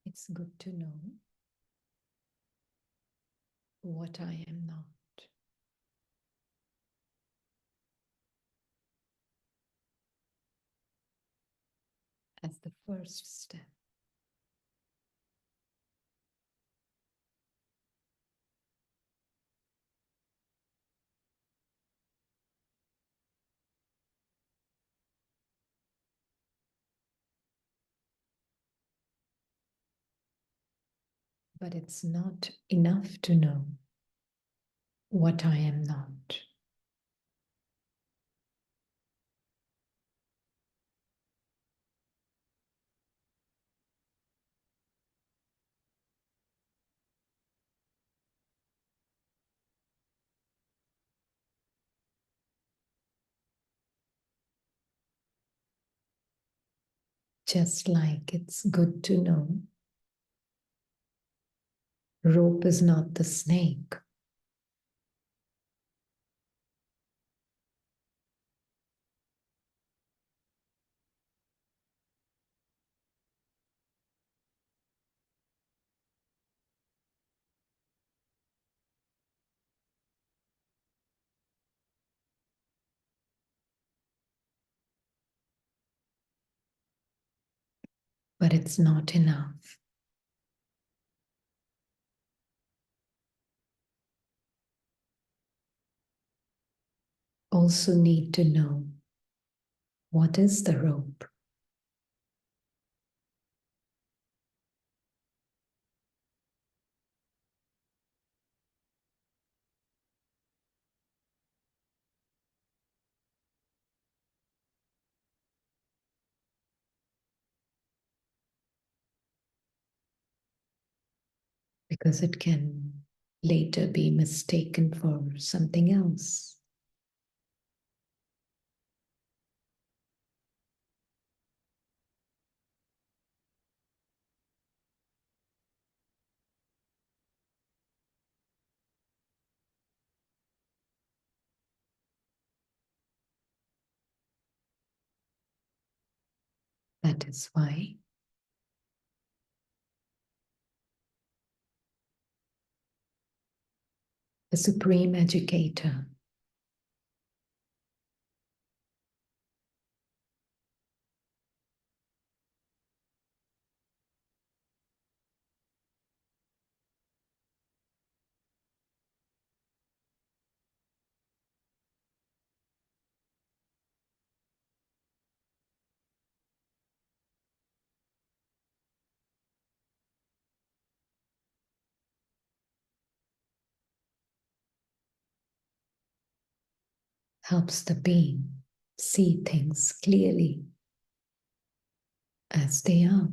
It's good to know what I am not. As the first step. But it's not enough to know what I am not. Just like it's good to know rope is not the snake. But it's not enough. Also need to know what is the rope. Because it can later be mistaken for something else. That is why the Supreme Educator helps the being see things clearly as they are.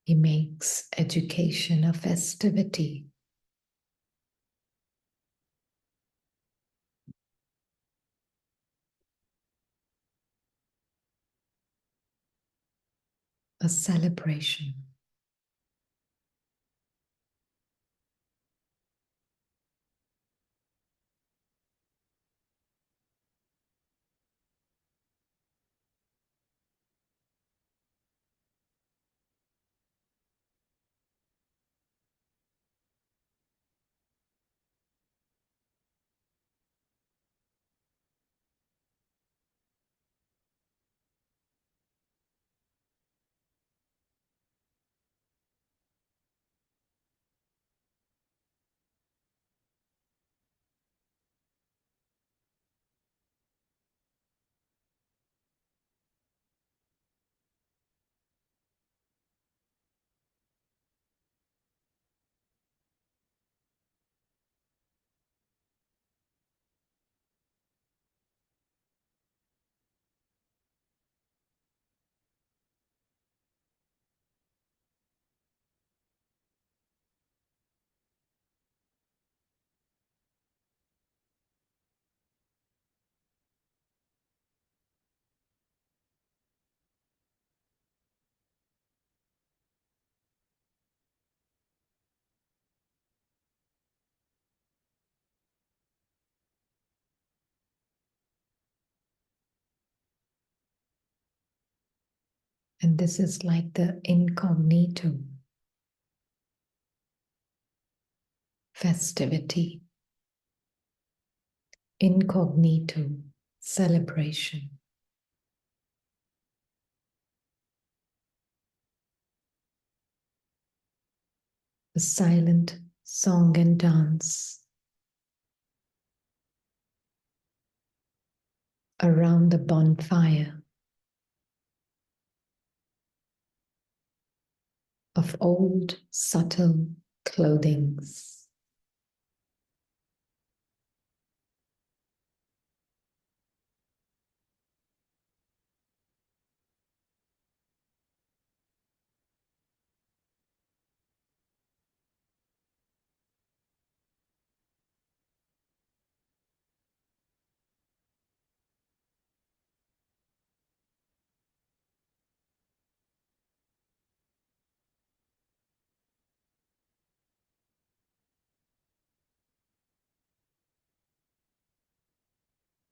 He makes education a festivity. A celebration. And this is like the incognito, festivity, incognito, celebration. The silent song and dance around the bonfire of old, subtle clothings.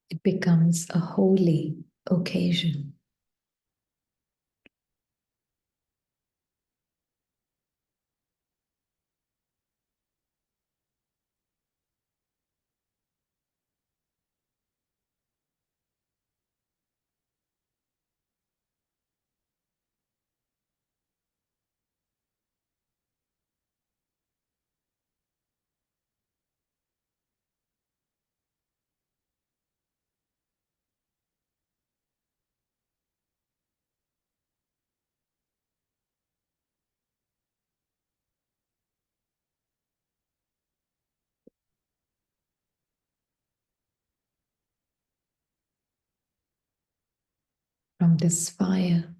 It becomes a holy occasion. From this fire,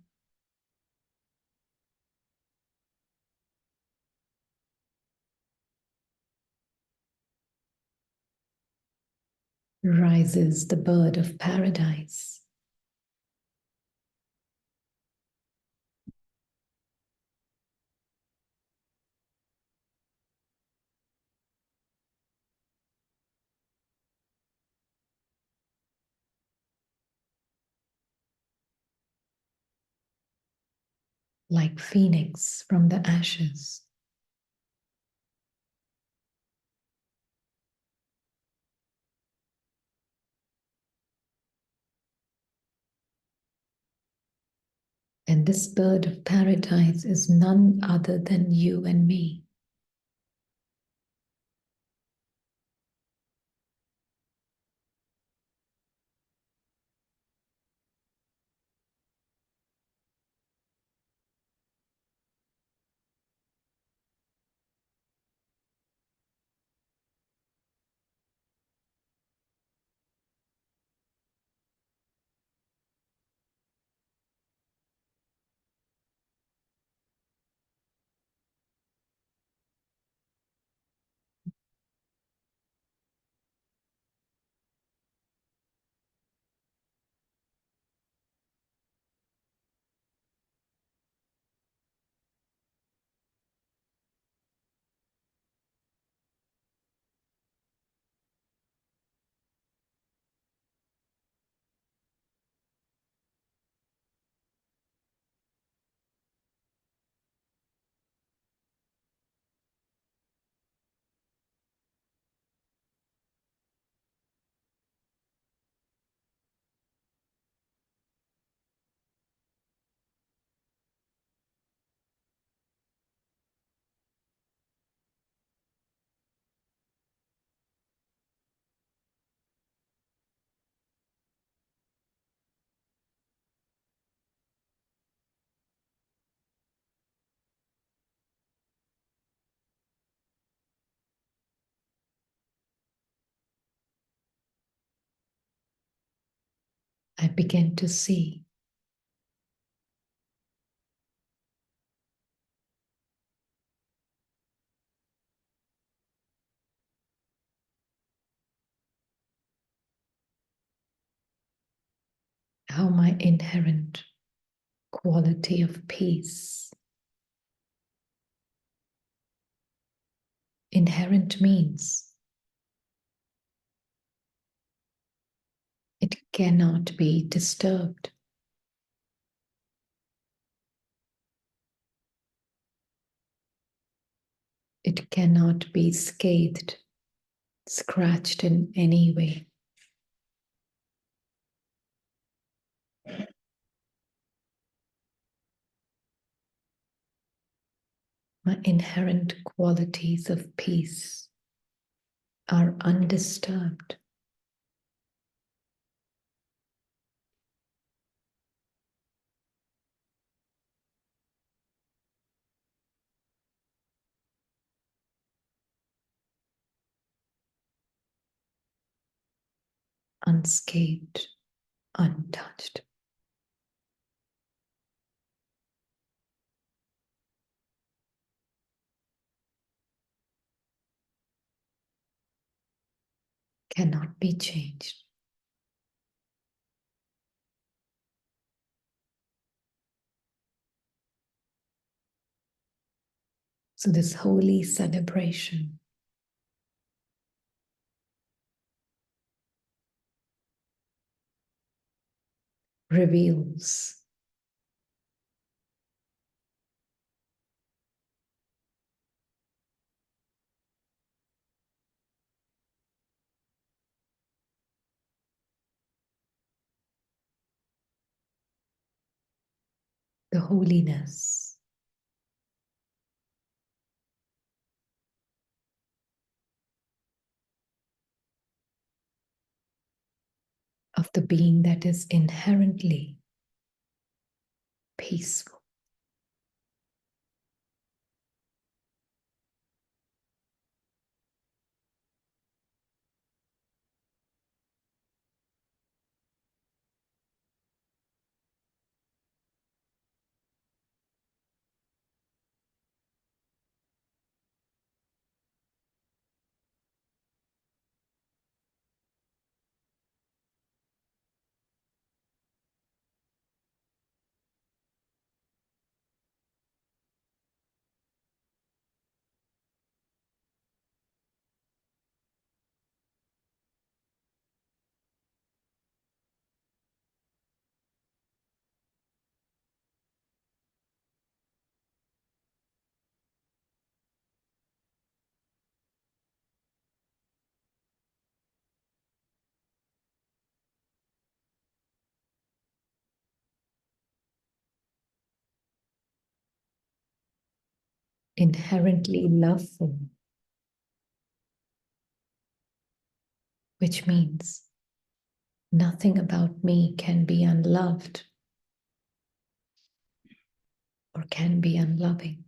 rises the bird of paradise. Like phoenix from the ashes. And this bird of paradise is none other than you and me. I began to see how my inherent quality of peace, inherent means it cannot be disturbed. It cannot be scathed, scratched in any way. My inherent qualities of peace are undisturbed. Unscathed, untouched. Cannot be changed. So this holy celebration reveals the holiness of the being that is inherently peaceful. Inherently loveful, which means nothing about me can be unloved or can be unloving.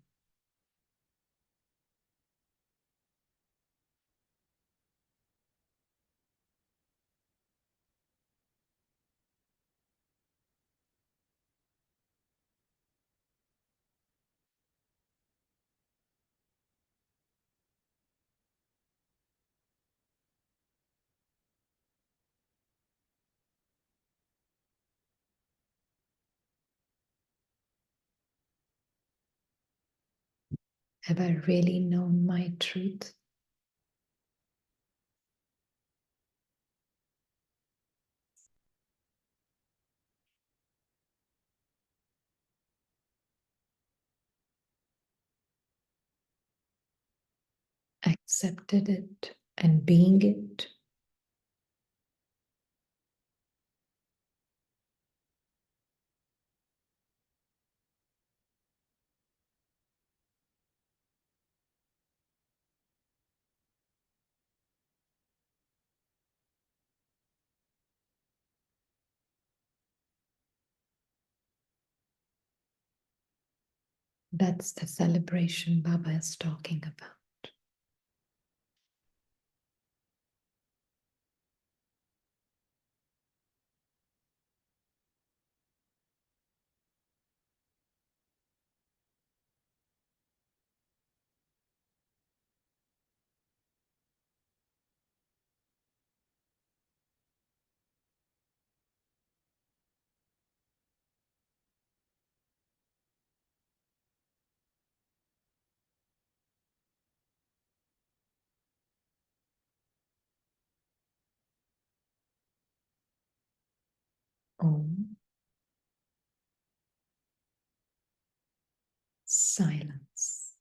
Have I really known my truth? Accepted it and being it? That's the celebration Baba is talking about. Om. Silence.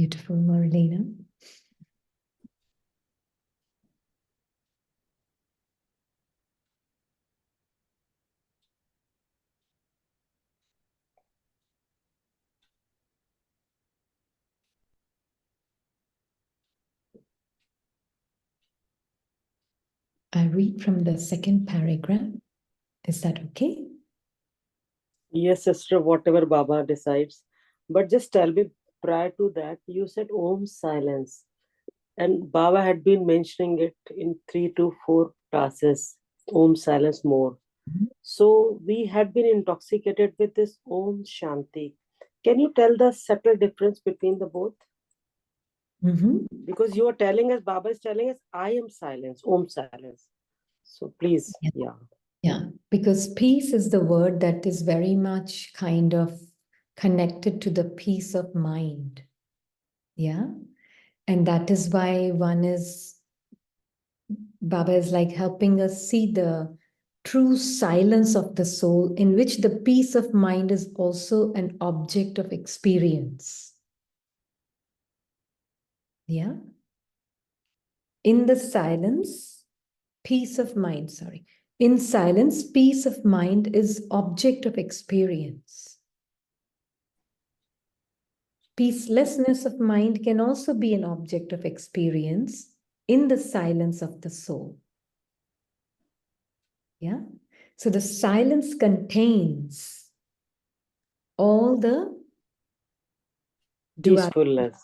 Beautiful, Marlena. I read from the second paragraph. Is that okay? Yes, sister, whatever Baba decides. But just tell me, prior to that, you said Om silence. And Baba had been mentioning it in 3 to 4 classes, Om silence more. So we had been intoxicated with this Om Shanti. Can you tell the subtle difference between the both? Because you are telling us, Baba is telling us, I am silence, Om silence. So please, Yeah. yeah. Yeah, because peace is the word that is very much kind of connected to the peace of mind. Yeah. And that is why Baba is like helping us see the true silence of the soul, in which the peace of mind is also an object of experience. Yeah. In the silence, peace of mind, sorry. In silence, peace of mind is object of experience. Peacelessness of mind can also be an object of experience in the silence of the soul. Yeah. So the silence contains all the Peacefulness.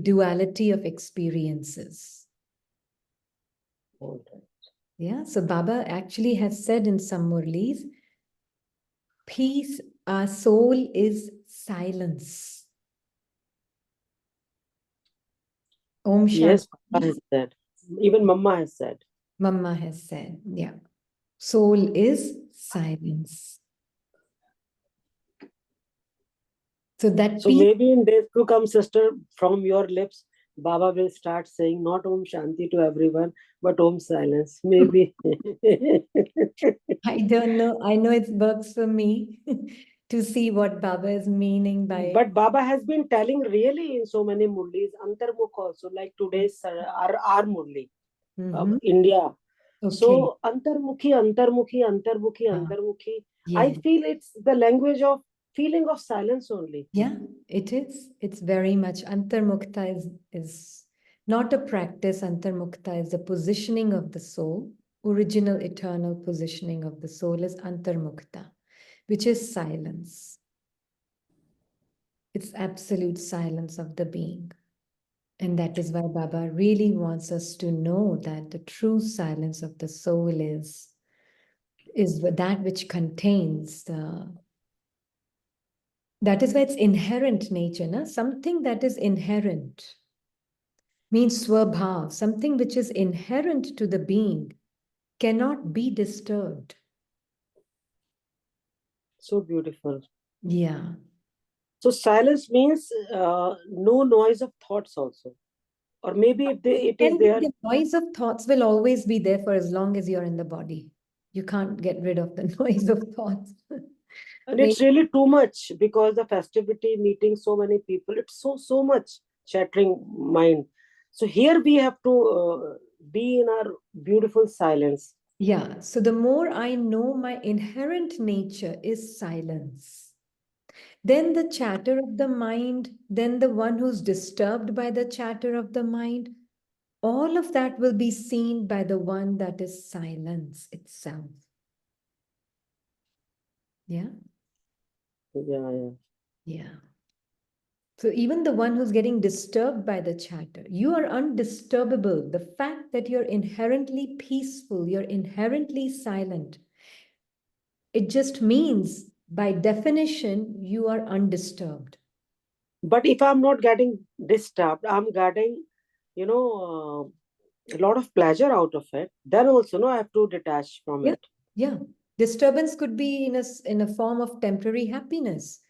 duality of experiences. Okay. Yeah. So Baba actually has said in some Murlis, peace, our soul is silence. Om Yes, Shanti. Baba has said. Even Mama has said. Mama has said, yeah. Soul is silence. So that So peace. maybe in days to come, sister, from your lips, Baba will start saying not Om Shanti to everyone, but Om silence. Maybe. I don't know. I know it works for me to see what Baba is meaning by. But Baba has been telling really in so many Murlis, Antarmukh also, like today's our Murli, Mhm. India. Okay. So Antarmukhi, Antarmukhi, Antarmukhi, Ah, Antarmukhi. I yeah. feel it's the language of feeling of silence only. Yeah, it is. It's very much Antarmukta is not a practice. Antarmukta is the positioning of the soul. Original eternal positioning of the soul is Antarmukta, which is silence. It's absolute silence of the being. And that is why Baba really wants us to know that the true silence of the soul is that which contains the, that is why it's inherent nature, na? Something that is inherent means swabhav, something which is inherent to the being cannot be disturbed. So beautiful. Yeah. So silence means no noise of thoughts also. Or maybe if it is And there, the noise of thoughts will always be there for as long as you're in the body. You can't get rid of the noise of thoughts. and Maybe, it's really too much because the festivity meeting so many people, it's so much chattering mind. So here we have to be in our beautiful silence. yeah. So the more I know my inherent nature is silence, then the chatter of the mind, then the one who's disturbed by the chatter of the mind, all of that will be seen by the one that is silence itself. Yeah. Yeah, yeah. Yeah. So even the one who's getting disturbed by the chatter, you are undisturbable. The fact that you're inherently peaceful, you're inherently silent, it just means by definition, you are undisturbed. But if I'm not getting disturbed, I'm getting, you know, a lot of pleasure out of it, then also no, I have to detach from Yeah. it. Yeah. Disturbance could be in a form of temporary happiness.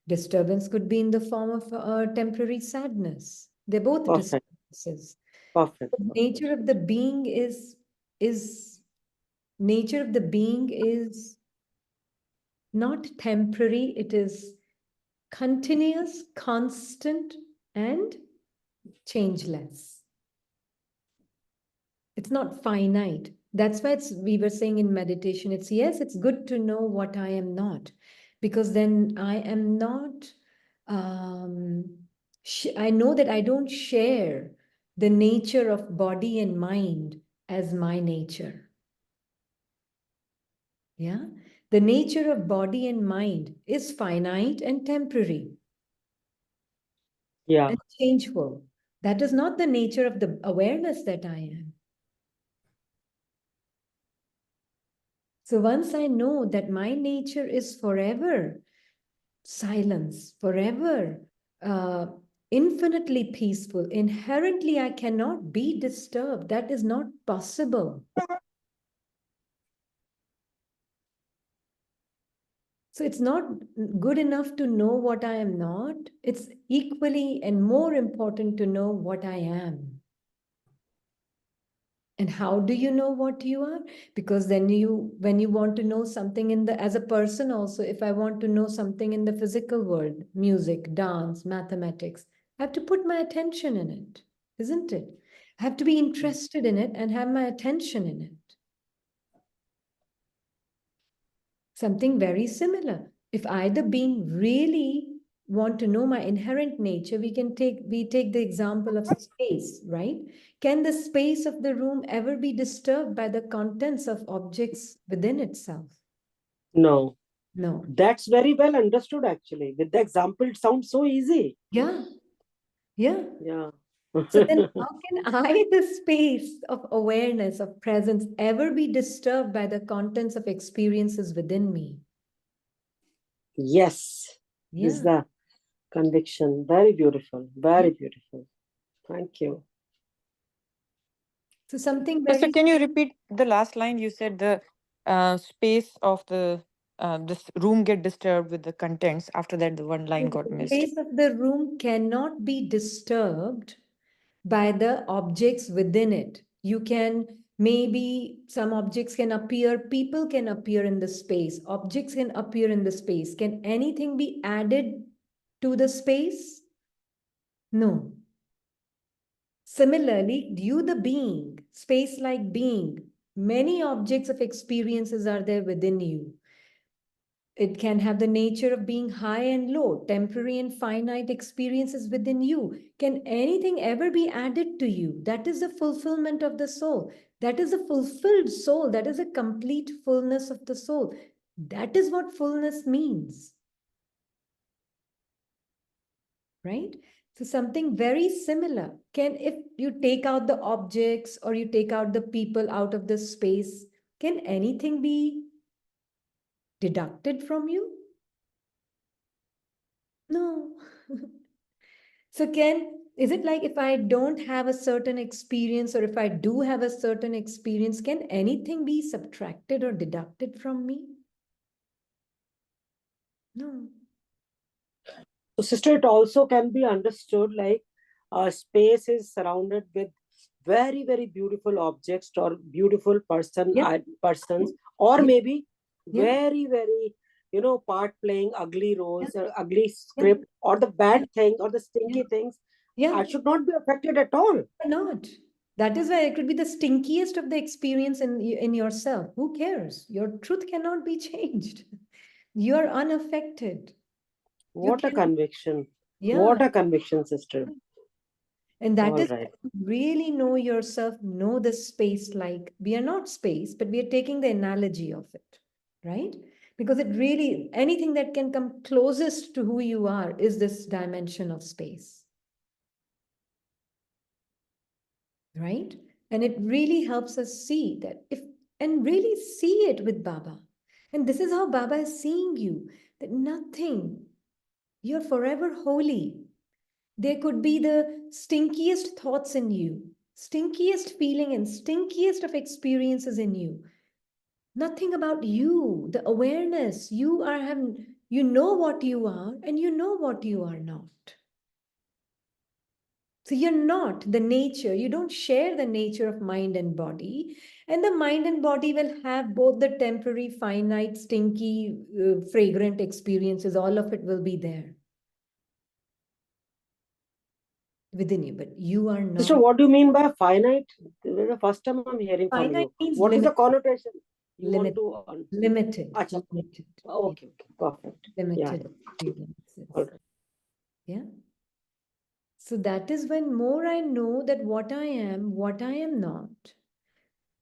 Disturbance could be in the form of temporary sadness. They're both Perfect, disturbances. perfect, The perfect. nature of the being is nature of the being is not temporary, it is continuous, constant, and changeless. It's not finite. That's why we were saying in meditation, it's yes, it's good to know what I am not, because then I am not, um, I know that I don't share the nature of body and mind as my nature. Yeah. The nature of body and mind is finite and temporary Yeah. and changeful. That is not the nature of the awareness that I am. So once I know that my nature is forever silence, forever infinitely peaceful, inherently I cannot be disturbed. That is not possible. So it's not good enough to know what I am not. It's equally and more important to know what I am. And how do you know what you are? Because then when you want to know something in the, as a person also, if I want to know something in the physical world, music, dance, mathematics, I have to put my attention in it, isn't it? I have to be interested in it and have my attention in it. Something very similar. If either being really want to know my inherent nature, we take the example of space, right? Can the space of the room ever be disturbed by the contents of objects within itself? No. No. That's very well understood actually. With the example, it sounds so easy. Yeah. Yeah. Yeah. So then how can I, the space of awareness, of presence, ever be disturbed by the contents of experiences within me? Yes. This is Yeah. the conviction. Very beautiful. Yeah. Very beautiful. Thank you. So something So very can you repeat the last line? You said the space of the this room get disturbed with the contents. After that, the one line the got missed. space of the room cannot be disturbed by the objects within it. You can, maybe some objects can appear, people can appear in the space, objects can appear in the space. Can anything be added to the space? No. Similarly, you, the being, space like being, many objects of experiences are there within you. It can have the nature of being high and low, temporary and finite experiences within you. Can anything ever be added to you? That is the fulfillment of the soul. That is a fulfilled soul. That is a complete fullness of the soul. That is what fullness means, right? So something very similar. Can, if you take out the objects or you take out the people out of the space, can anything be deducted from you? No. So is it like if I don't have a certain experience or if I do have a certain experience, can anything be subtracted or deducted from me? No. So, sister, it also can be understood like a space is surrounded with very, very beautiful objects or beautiful Yeah, persons, or yeah, maybe yeah, very, very, part playing ugly yeah, roles or ugly yeah, script or the yeah, bad things or the yeah, stinky things. yeah. I should not be affected at all. Why not? That is why it could be the stinkiest of the experience in yourself. Who cares? Your truth cannot be changed. You're unaffected. You What a can, conviction. yeah. What a conviction, sister. And that All is right. really know yourself, know the space. Like we are not space, but we are taking the analogy of it, right? Because it really, anything that can come closest to who you are is this dimension of space, right? And it really helps us see that if, and really see it with Baba. And this is how Baba is seeing you, that nothing, you're forever holy. There could be the stinkiest thoughts in you, stinkiest feeling and stinkiest of experiences in you. Nothing about you, the awareness, you are having, you know what you are and you know what you are not. So you're not the nature, you don't share the nature of mind and body. And the mind and body will have both the temporary, finite, stinky, fragrant experiences, all of it will be there. within you, but you are Sister, not. what do you mean by finite? This is the first time I'm hearing from Finite you. means What is the limited, connotation you want limit, to? limited, Acha. limited, yeah, Okay, okay, perfect. Yeah, limited yeah. All experiences. right. Yeah. So that is when more I know that what I am not.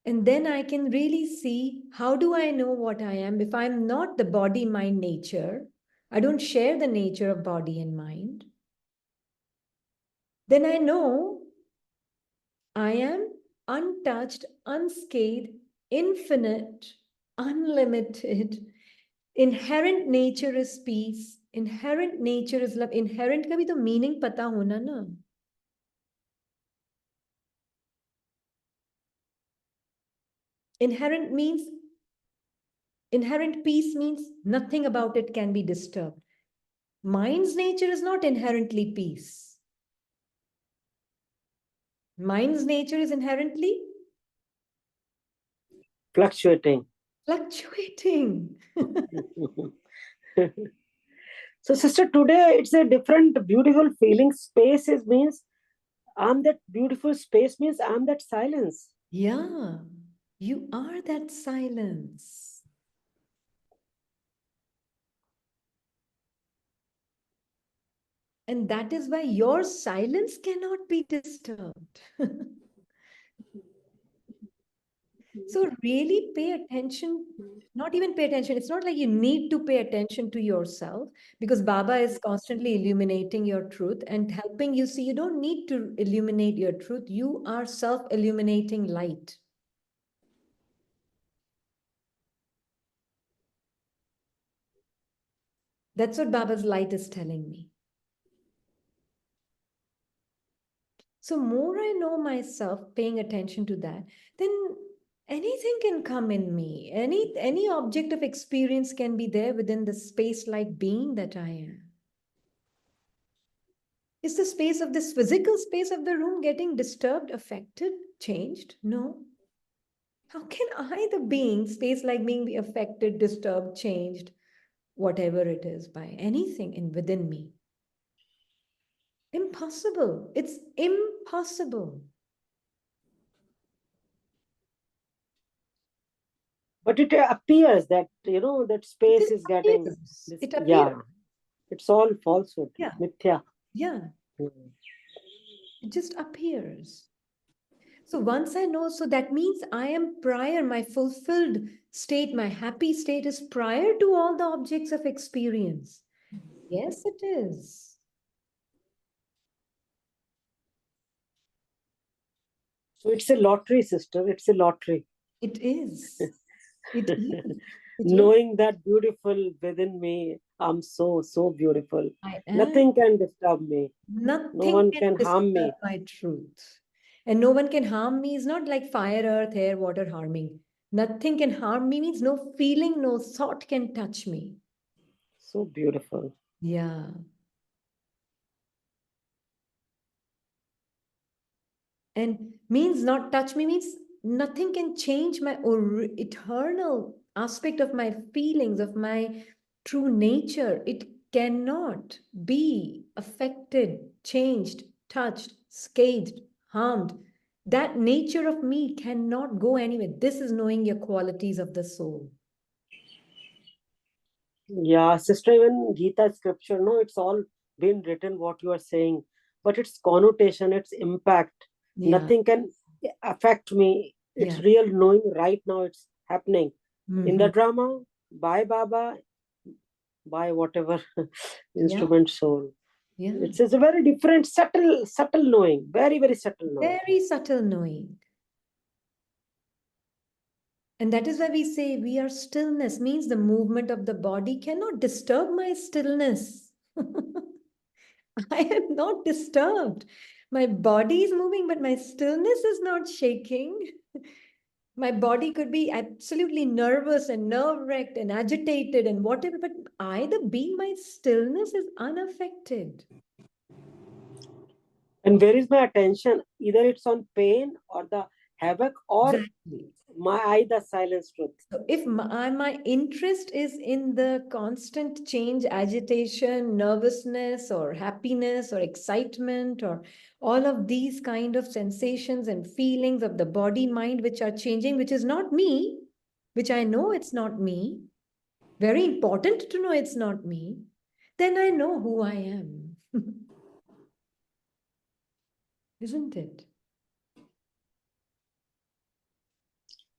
And then I can really see how do I know what I am if I'm not the body, mind, nature. I don't share the nature of body and mind. Then I know I am untouched, unscathed, infinite, unlimited. Inherent nature is peace. Inherent nature is love. Inherent का भी तो meaning पता होना ना. Inherent means, inherent peace means nothing about it can be disturbed. Mind's nature is not inherently peace. Mind's nature is inherently Fluctuating. fluctuating. So, sister, today it's a different, beautiful feeling. Space is means I'm that beautiful space means I'm that silence. Yeah, you are that silence. And that is why your silence cannot be disturbed. So, really pay attention, not even pay attention. It's not like you need to pay attention to yourself because Baba is constantly illuminating your truth and helping you see you don't need to illuminate your truth. You are self illuminating light. That's what Baba's light is telling me. So, more I know myself, paying attention to that, then anything can come in me. Any object of experience can be there within the space-like being that I am. Is the space of this physical space of the room getting disturbed, affected, changed? No. How can I, the being, space-like being, be affected, disturbed, changed, whatever it is, by anything in within me? Impossible. It's impossible. But it appears that, that It space just is getting appears. this. It Yeah, appears. it's all falsehood. Yeah. Mithya. Yeah. Hmm. It just appears. So once I know, so that means I am prior, my fulfilled state, my happy state is prior to all the objects of experience. Yes, it is. So it's a lottery, sister. It's a lottery. It is. It is. It is. Knowing that beautiful within me, I'm so, so beautiful. I am. Nothing can disturb me. No Nothing one can can harm disturb me. my truth. And no one can harm me is not like fire, earth, air, water harming. Nothing can harm me means no feeling, no thought can touch me. So beautiful. Yeah. And means not touch me means nothing can change my eternal aspect of my feelings, of my true nature. It cannot be affected, changed, touched, scathed, harmed. That nature of me cannot go anywhere. This is knowing your qualities of the soul. Yeah, sister, even Gita scripture, no, it's all been written what you are saying, but its connotation, its impact, Yeah, nothing can affect me. It's yeah. real knowing right now it's happening. In the Hmm. drama, by Baba, by whatever Yeah, instrument soul. yeah. It's a very different, subtle knowing, very, very subtle knowing. Very subtle knowing. And that is why we say we are stillness, means the movement of the body cannot disturb my stillness. I am not disturbed. My body is moving, but my stillness is not shaking. My body could be absolutely nervous and nerve wracked and agitated and whatever, but I, the being, my stillness is unaffected. And where is my attention? Either it's on pain or the havoc or Exactly. the silence truth. So if my interest is in the constant change, agitation, nervousness, or happiness, or excitement, or all of these kind of sensations and feelings of the body mind which are changing, which is not me, which I know it's not me, very important to know it's not me, then I know who I am. Isn't it?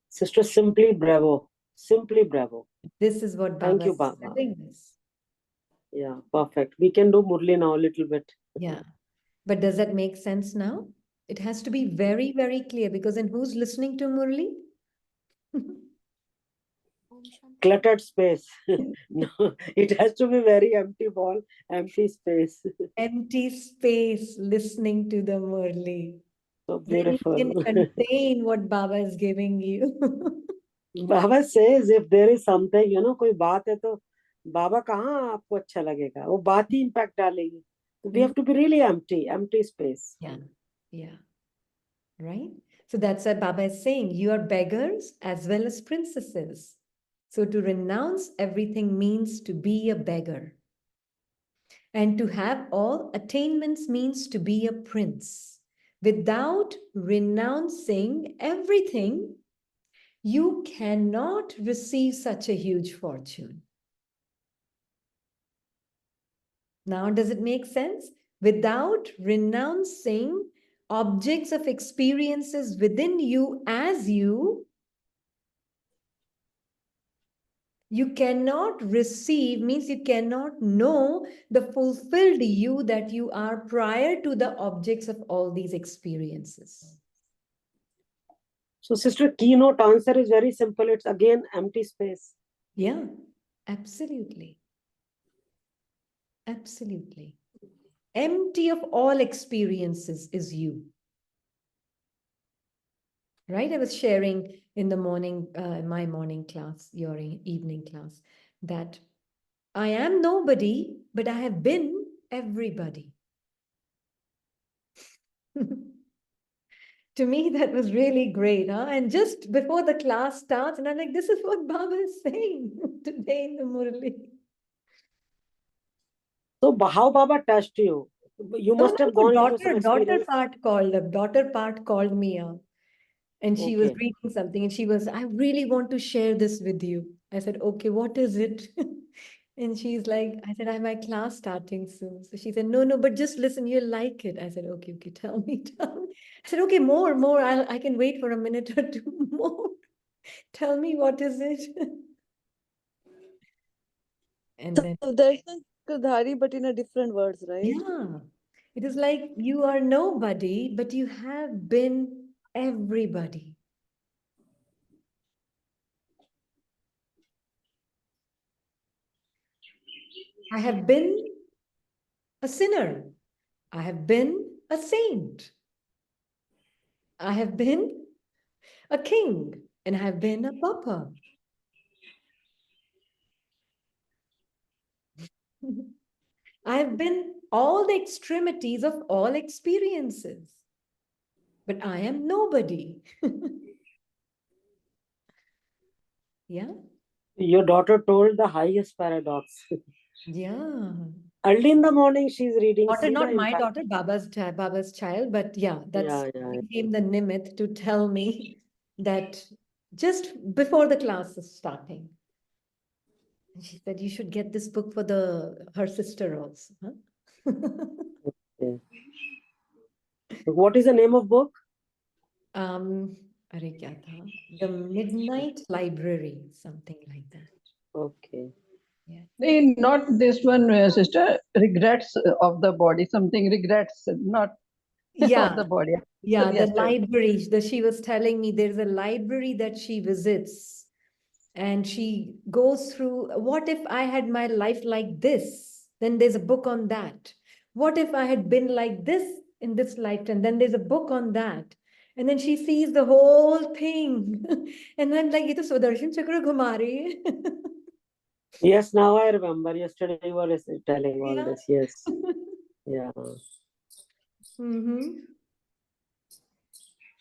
Sister, simply bravo. Simply bravo. This is what Thank Baba you, is Baba. telling us. Yeah, perfect. We can do Murli now a little bit. Yeah. But does that make sense now? It has to be very, very clear because then who's listening to Murli? Cluttered space. No, it has to be very empty ball, empty space. Empty space listening to the Murli. So Then you can beautiful. contain what Baba is giving you. Baba says if there is something, कोई बात है तो बाबा कहाँ आपको अच्छा लगेगा, वो बात ही impact डालेगी. We have to be really empty space. Yeah, yeah, right? So that's what Baba is saying. You are beggars as well as princesses. So to renounce everything means to be a beggar. And to have all attainments means to be a prince. Without renouncing everything, you cannot receive such a huge fortune. Now, does it make sense? Without renouncing objects of experiences within you as you cannot receive, means you cannot know the fulfilled you that you are prior to the objects of all these experiences. So, sister, keynote answer is very simple. It's again empty space. Yeah, absolutely. Absolutely. Empty of all experiences is you. Right? I was sharing in the morning, my morning class, your evening class, that I am nobody, but I have been everybody. To me, that was really great. Huh? And just before the class starts, and I'm like, this is what Baba is saying today in the Murli. So, how Baba touched you? You No, must no, have no. gone into some experience. Daughter part called me up. And she was Okay. reading something and she was, I really want to share this with you. I said, okay, what is it? And she's like, I said, I have my class starting soon. So she said, no, no, but just listen, you'll like it. I said, okay, okay, tell me, tell me. I said, okay, more. I can wait for a minute or two more. Tell me, what is it? And then, So that's like Kadhari, but in a different words, right? yeah, it is like you are nobody, but you have been everybody. I have been a sinner. I have been a saint. I have been a king and I have been a papa. I have been all the extremities of all experiences, but I am nobody. Yeah, Your daughter told the highest paradox. yeah. Early in the morning, she's reading. Daughter, See the not my impact. daughter, Baba's child, but yeah, that's Yeah, yeah. became the nimit to tell me that just before the class is starting. And she said, you should get this book for her sister also. Huh? Yeah. What is the name of book? um, अरे क्या था? The Midnight Library, something like that. Okay. Yeah. Not this one, sister. Regrets of the body. Something regrets, not Yeah, of the body. yeah, the Yesterday. library. She was telling me there's a library that she visits, and she goes through. What if I had my life like this? Then there's a book on that. What if I had been like this in this lifetime? Then there's a book on that. And then she sees the whole thing. And I'm like, ये तो सुदर्शन चक्र घुमा रही है. Yes, now I remember. Yesterday you were telling all Yeah. this. Yes. Yeah. Mm-hmm.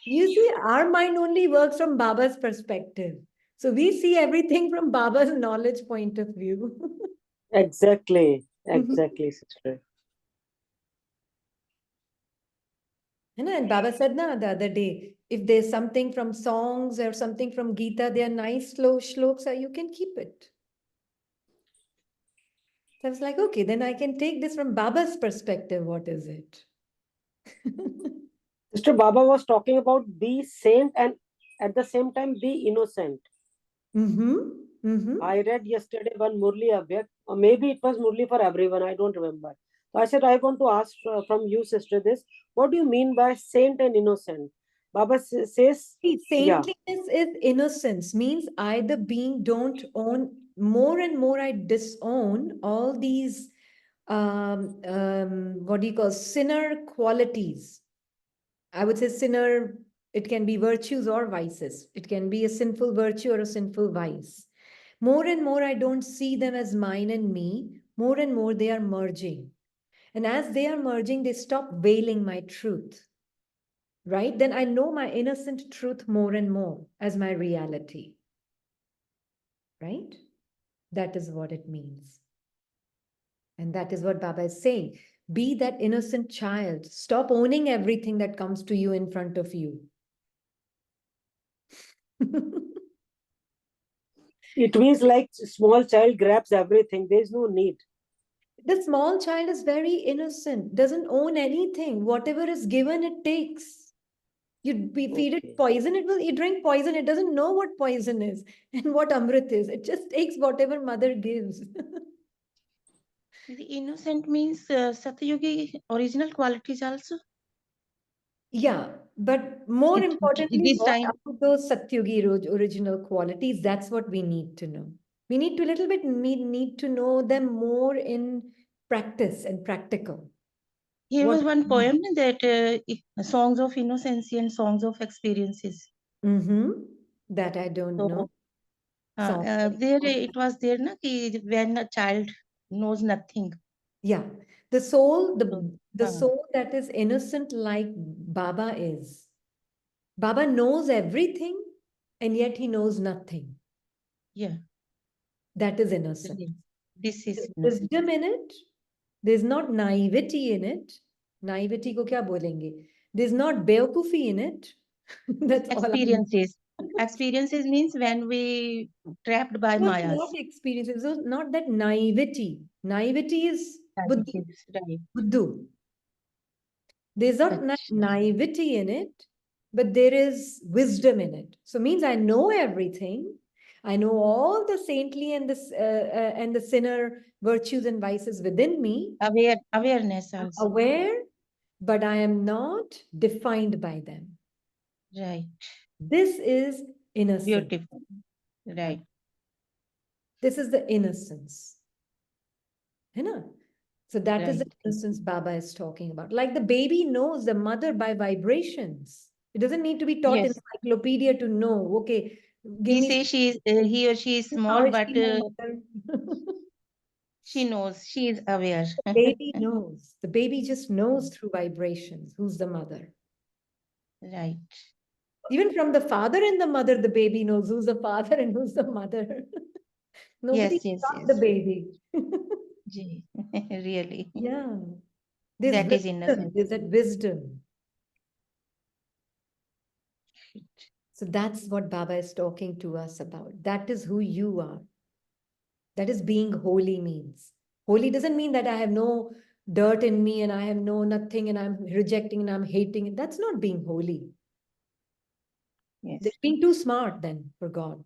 You see, our mind only works from Baba's perspective. So we see everything from Baba's knowledge point of view. Exactly. Exactly, sister. And Baba said na the other day, if there's something from songs or something from Gita, they are nice slow shloks, you can keep it. So I was like, okay, then I can take this from Baba's perspective. What is it? Sister Baba was talking about be saint and at the same time be innocent. Mm-hmm. Mm-hmm. I read yesterday one Murli Avyakt, or maybe it was Murli for everyone, I don't remember. So I said, I want to ask from you, sister, this. What do you mean by saint and innocent? Baba says, See, yeah, saintliness is innocence, means I, the being, don't own more and more. I disown all these, what do you call, sinner qualities. I would say sinner, it can be virtues or vices. It can be a sinful virtue or a sinful vice. More and more, I don't see them as mine and me. More and more, they are merging. And as they are merging, they stop veiling my truth, right? Then I know my innocent truth more and more as my reality, right? That is what it means. And that is what Baba is saying. Be that innocent child. Stop owning everything that comes to you in front of you. it means like small child grabs everything. There is no need. The small child is very innocent, doesn't own anything. Whatever is given, it takes. Feed it Okay. poison, it will drink poison. It doesn't know what poison is and what Amrit is. It just takes whatever mother gives. The innocent means Satyugi original qualities also. Yeah, but more importantly, This what time, are those Satyugi original qualities? That's what we need to know. We need to little bit need to know them more in practice and practical. here What? was one poem that songs of innocency and songs of experiences. Mm-hmm. That I don't know. So Song. there it was there na ki when a child knows nothing. Yeah, the soul, So, the soul that is innocent like Baba is. Baba knows everything, and yet he knows nothing. yeah, That is innocent. really. This is There's innocent. wisdom in it. There's not naivety in it. Naivety को क्या बोलेंगे? There's not बेवकूफी in it. That's all I know. Experiences. Experiences means when we trapped by Those are not mayas. experiences. Those not that naivety. Naivety is buddhi, Right. buddhu. There's not Achha. naivety in it, but there is wisdom in it. So means I know everything. I know all the saintly and the sinner virtues and vices within me. Awareness I'm also. aware, but I am not defined by them. Right. This is innocence. Beautiful. Right. This is the innocence. You know? So that is the Right. innocence Baba is talking about. Like the baby knows the mother by vibrations. It doesn't need to be taught Yes. encyclopedia to know, okay, give He me says she is he or she is how small, is but she my mother? she knows. She is aware. Baby knows. The baby just knows through vibrations who's the mother. Right. Even from the father and the mother, the baby knows who's the father and who's the mother. Nobody Yes. Yes. taught the Yes. baby. Gee. Really. Yeah. There's That is wisdom. innocent. There's that wisdom. So that's what Baba is talking to us about. That is who you are. That is being holy means. Holy doesn't mean that I have no dirt in me and I have no nothing and I'm rejecting and I'm hating it. That's not being holy. They're Yes. being too smart then for God.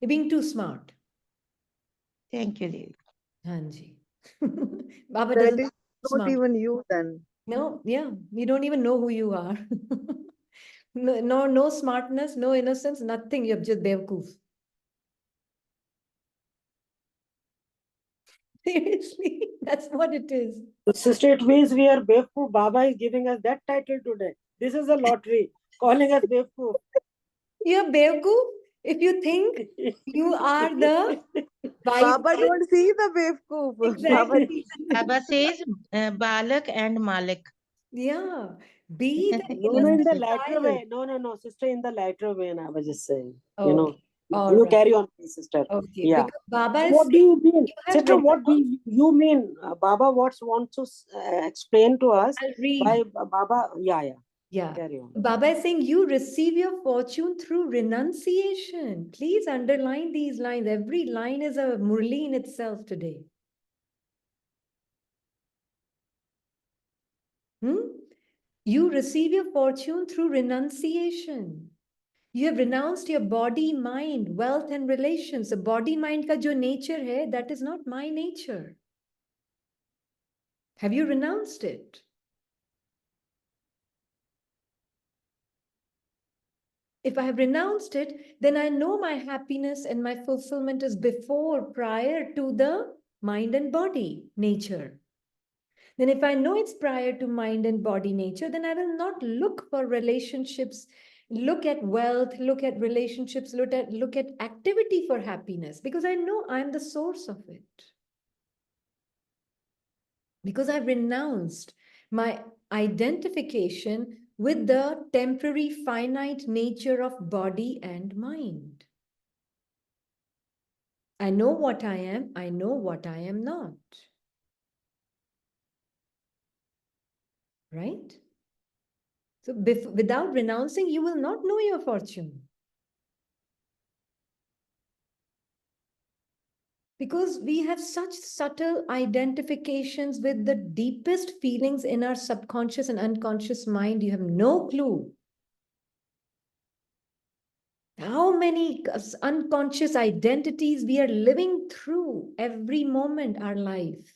They're being too smart. Thank you, Devi. Hanji. Baba That doesn't is not smart. even you then. No, yeah. You don't even know who you are. No smartness, no innocence, nothing. You're just Bevkoof. Seriously, that's what it is. So, sister, it means we are Bevkoof. Baba is giving us that title today. This is a lottery, calling us Bevkoof. You're Bevkoof. If you think you are the Baba wise, don't see the Bevkoof. Baba exactly. sees Baba says Balak and Malik. Yeah, be the No, no, in the innocent latter child. way. No, sister, in the latter way, and I was just saying, Okay, all you right. carry on, please, sister. Okay, Yeah. because Baba So is what do saying you mean? you have Sister, what do renounced. you mean? Baba wants to explain to us I'll read. by Baba. Yeah. Yeah. Carry on. Baba is saying you receive your fortune through renunciation. Please underline these lines. Every line is a Murli in itself today. You receive your fortune through renunciation. You have renounced your body, mind, wealth, and relations. The body, mind ka jo nature hai, that is not my nature. Have you renounced it? If I have renounced it, then I know my happiness and my fulfillment is before, prior to the mind and body nature. Then if I know it's prior to mind and body nature, then I will not look for relationships, look at wealth, look at relationships, look at activity for happiness, because I know I'm the source of it. Because I've renounced my identification with the temporary finite nature of body and mind. I know what I am, I know what I am not. Right? So without renouncing, you will not know your fortune. Because we have such subtle identifications with the deepest feelings in our subconscious and unconscious mind, you have no clue how many unconscious identities we are living through every moment our life.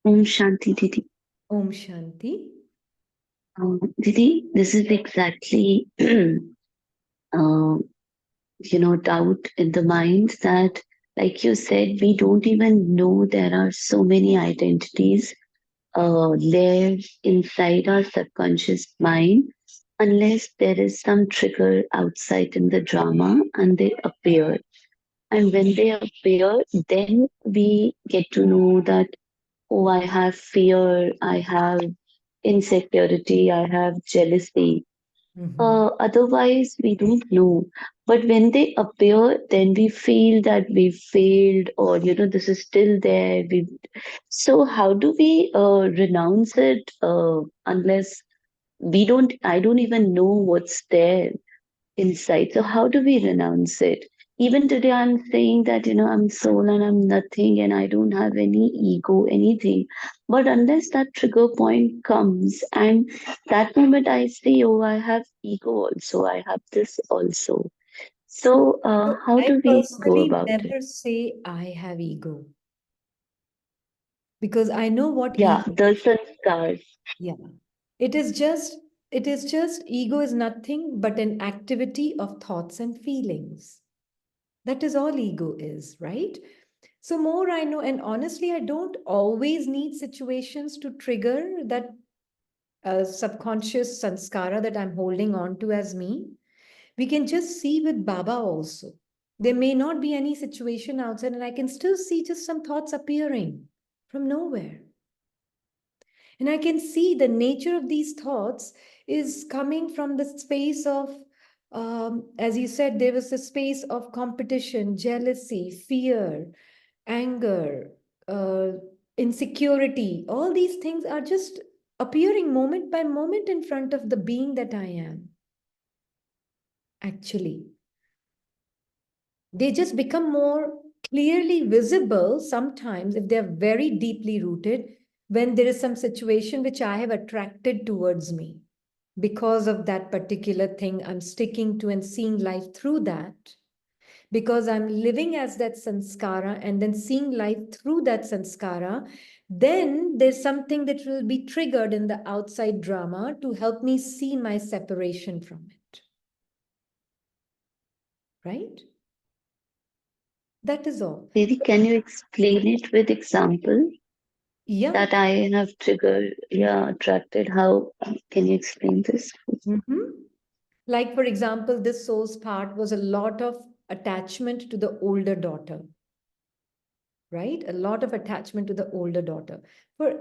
Om Shanti Didi. Om Shanti. Didi, this is exactly, doubt in the mind that, like you said, we don't even know there are so many identities there inside our subconscious mind unless there is some trigger outside in the drama and they appear. And when they appear, then we get to know that, oh, I have fear, I have insecurity, I have jealousy. Otherwise, we don't know. But when they appear, then we feel that we failed, or this is still there. So how do we renounce it unless we don't? I don't even know what's there inside. So how do we renounce it? Even today, I'm saying that, I'm soul and I'm nothing and I don't have any ego, anything. But unless that trigger point comes and that moment I say, oh, I have ego also, I have this also. So So how I do we go personally about it? never say I have ego because I know what Yeah, ego. the sanskars. Yeah. It is just ego is nothing but an activity of thoughts and feelings. That is all ego is, right? So more I know, and honestly, I don't always need situations to trigger that subconscious sanskara that I'm holding on to as me. We can just see with Baba also. There may not be any situation outside, and I can still see just some thoughts appearing from nowhere. And I can see the nature of these thoughts is coming from the space of, as you said, there was a space of competition, jealousy, fear, anger, uh, insecurity. All these things are just appearing moment by moment in front of the being that I am, actually. They just become more clearly visible sometimes if they're very deeply rooted when there is some situation which I have attracted towards me. Because of that particular thing, I'm sticking to and seeing life through that. Because I'm living as that sanskara and then seeing life through that sanskara, then there's something that will be triggered in the outside drama to help me see my separation from it. Right? That is all. Maybe can you explain it with example? Yeah. that I have triggered, attracted. How can you explain this? Like, for example, this soul's part was a lot of attachment to the older daughter, right? A lot of attachment to the older daughter. For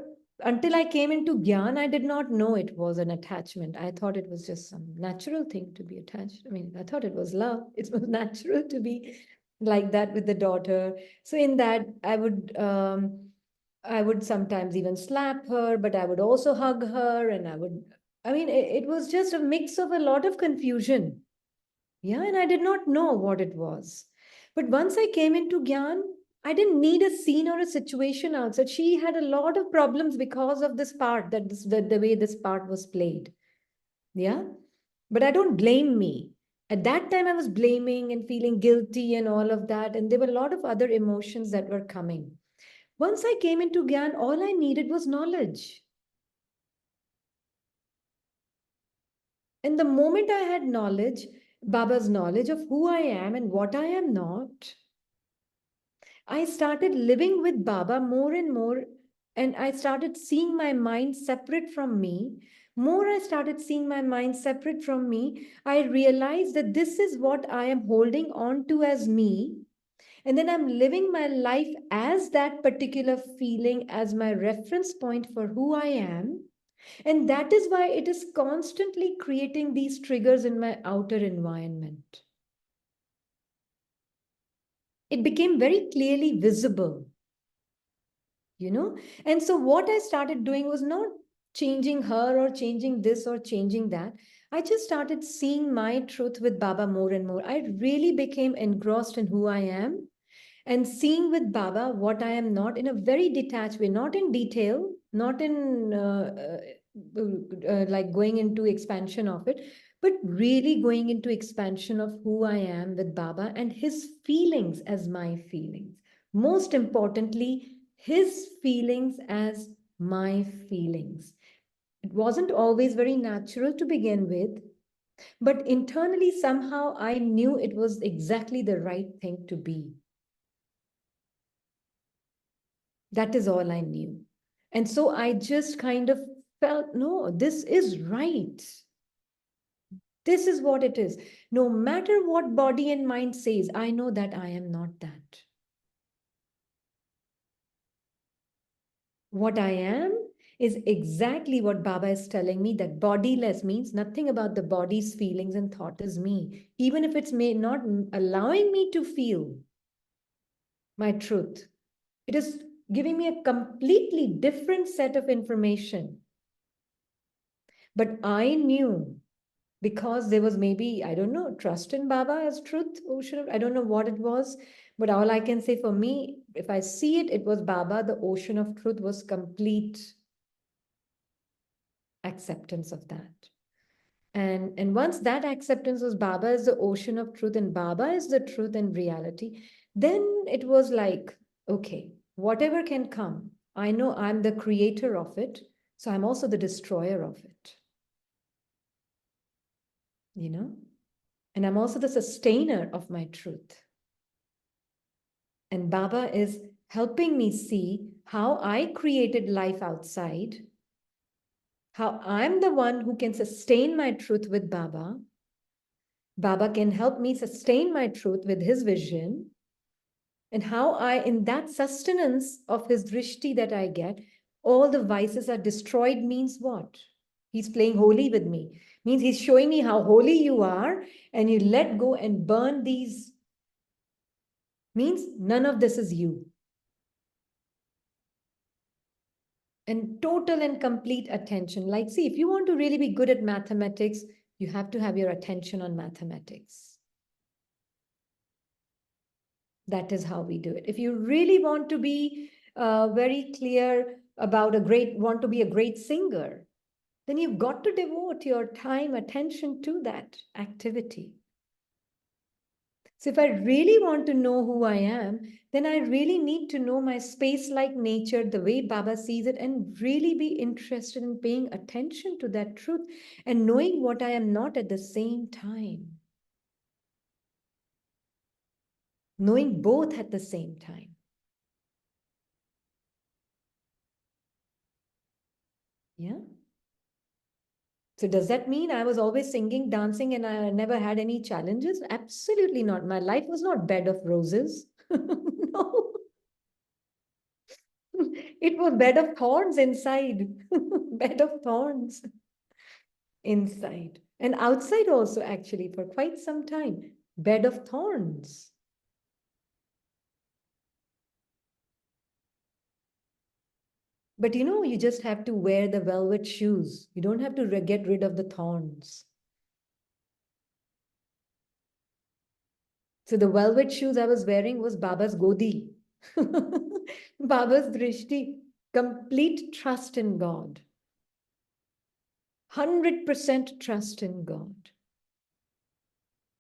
until I came into Gyan, I did not know it was an attachment. I thought it was just some natural thing to be attached. I mean, I thought it was love. It was natural to be like that with the daughter. So in that, I would sometimes even slap her, but I would also hug her, and I mean, it was just a mix of a lot of confusion. Yeah, and I did not know what it was. But once I came into Gyan, I didn't need a scene or a situation outside. She had a lot of problems because of this part, the way this part was played. Yeah. But I don't blame me. At that time, I was blaming and feeling guilty and all of that. And there were a lot of other emotions that were coming. Once I came into Gyan, all I needed was knowledge. And the moment I had knowledge, Baba's knowledge of who I am and what I am not, I started living with Baba more and more, and I started seeing my mind separate from me. More I started seeing my mind separate from me, I realized that this is what I am holding on to as me. And then I'm living my life as that particular feeling as my reference point for who I am. And that is why it is constantly creating these triggers in my outer environment. It became very clearly visible, you know. And so what I started doing was not changing her or changing this or changing that. I just started seeing my truth with Baba more and more. I really became engrossed in who I am and seeing with Baba what I am not in a very detached way, not in detail, not in like going into expansion of it, but really going into expansion of who I am with Baba and his feelings as my feelings. Most importantly, his feelings as my feelings. It wasn't always very natural to begin with, but internally, somehow, I knew it was exactly the right thing to be. That is all I knew. And so I just kind of felt, no, this is right. This is what it is. No matter what body and mind says, I know that I am not that. What I am is exactly what Baba is telling me, that bodiless means nothing about the body's feelings and thought is me, even if it's may not allowing me to feel my truth. It is giving me a completely different set of information. But I knew, because there was maybe, I don't know, trust in Baba as truth, ocean of, I don't know what it was, but all I can say for me, if I see it, it was Baba, the ocean of truth was complete acceptance of that. And once that acceptance was Baba is the ocean of truth and Baba is the truth and reality, then it was like, okay, whatever can come, I know I'm the creator of it, so I'm also the destroyer of it. You know? And I'm also the sustainer of my truth. And Baba is helping me see how I created life outside, how I'm the one who can sustain my truth with Baba. Baba can help me sustain my truth with his vision, and how I, in that sustenance of his drishti that I get, all the vices are destroyed means what? He's playing holy with me. Means he's showing me how holy you are, and you let go and burn these. Means none of this is you. And total and complete attention. Like, see, if you want to really be good at mathematics, you have to have your attention on mathematics. That is how we do it. If you really want to be very clear about want to be a great singer, then you've got to devote your time, attention to that activity. So if I really want to know who I am, then I really need to know my space-like nature, the way Baba sees it, and really be interested in paying attention to that truth and knowing what I am not at the same time. Knowing both at the same time. Yeah. So does that mean I was always singing, dancing, and I never had any challenges? Absolutely not. My life was not bed of roses. No. It was bed of thorns inside. Bed of thorns inside. And outside also, actually, for quite some time. Bed of thorns. But you just have to wear the velvet shoes. You don't have to get rid of the thorns. So the velvet shoes I was wearing was Baba's Godi. Baba's Drishti. Complete trust in God. 100% trust in God.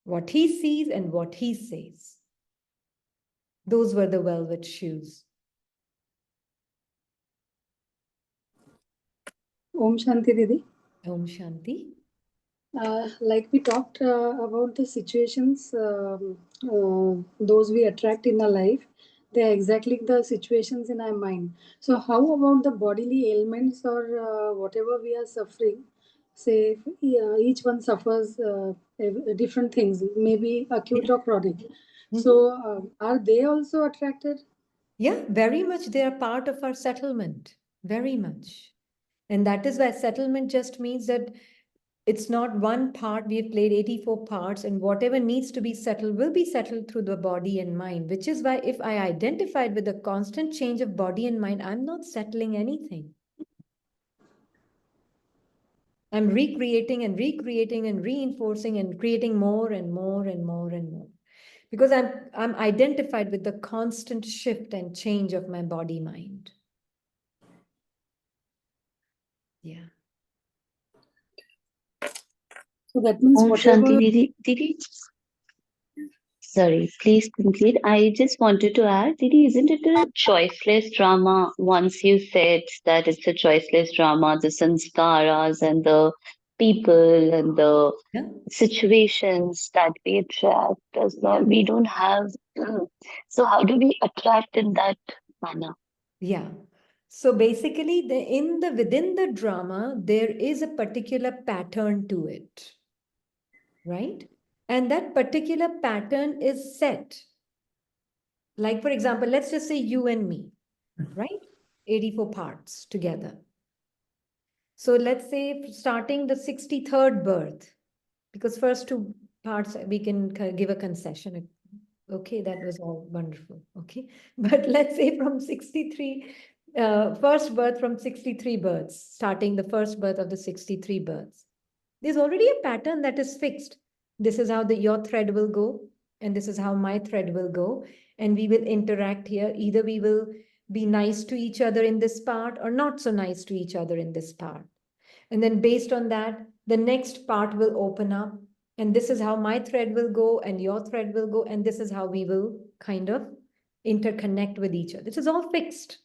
What he sees and what he says. Those were the velvet shoes. Om Shanti Didi. Om Shanti. Like we talked about the situations, those we attract in our life, they are exactly the situations in our mind. So, how about the bodily ailments or whatever we are suffering? Say, each one suffers different things, maybe acute or chronic. So, are they also attracted? Yeah, very much. They are part of our settlement. Very much. And that is why settlement just means that it's not one part. We've played 84 parts, and whatever needs to be settled will be settled through the body and mind, which is why if I identified with the constant change of body and mind, I'm not settling anything. I'm recreating and recreating and reinforcing and creating more and more and more and more. Because I'm identified with the constant shift and change of my body mind. Yeah. So that means Om whatever. Shanti Didi, sorry, please complete. I just wanted to add, Didi, isn't it a choiceless drama? Once you said that it's a choiceless drama, the sanskaras and the people and the Yeah. situations that we attract does not, we don't have. So how do we attract in that manner? Yeah. So basically, within the drama, there is a particular pattern to it, right? And that particular pattern is set. Like, for example, let's just say you and me, right? 84 parts together. So let's say starting the 63rd birth, because first two parts we can give a concession. Okay, that was all wonderful. Okay. But let's say from 63, first birth from 63 births, starting the first birth of the 63 births. There's already a pattern that is fixed. This is how your thread will go, and this is how my thread will go. And we will interact here. Either we will be nice to each other in this part or not so nice to each other in this part. And then based on that, the next part will open up. And this is how my thread will go and your thread will go. And this is how we will kind of interconnect with each other. This is all fixed.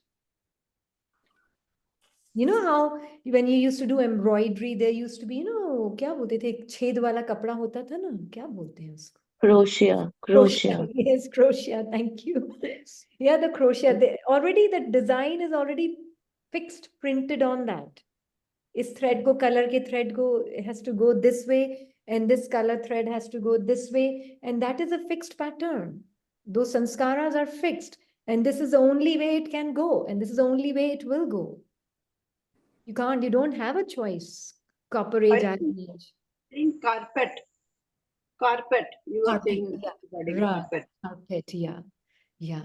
You know how when you used to do embroidery, there used to be, क्या बोलते थे, एक छेद वाला कपड़ा होता था ना, क्या बोलते हैं उसको? Crochet, Crochet. crochet. Yes, crochet. Thank you. Yeah, the crochet. Already the design is already fixed, printed on that. Is thread को color के thread को has to go this way, and this color thread has to go this way, and that is a fixed pattern. Those sanskaras are fixed, and this is the only way it can go, and this is the only way it will go. You don't have a choice. Copper age, iron age. In carpet. Carpet. You were Carpet, saying yeah. regarding Right. carpet. Carpet, yeah. Yeah.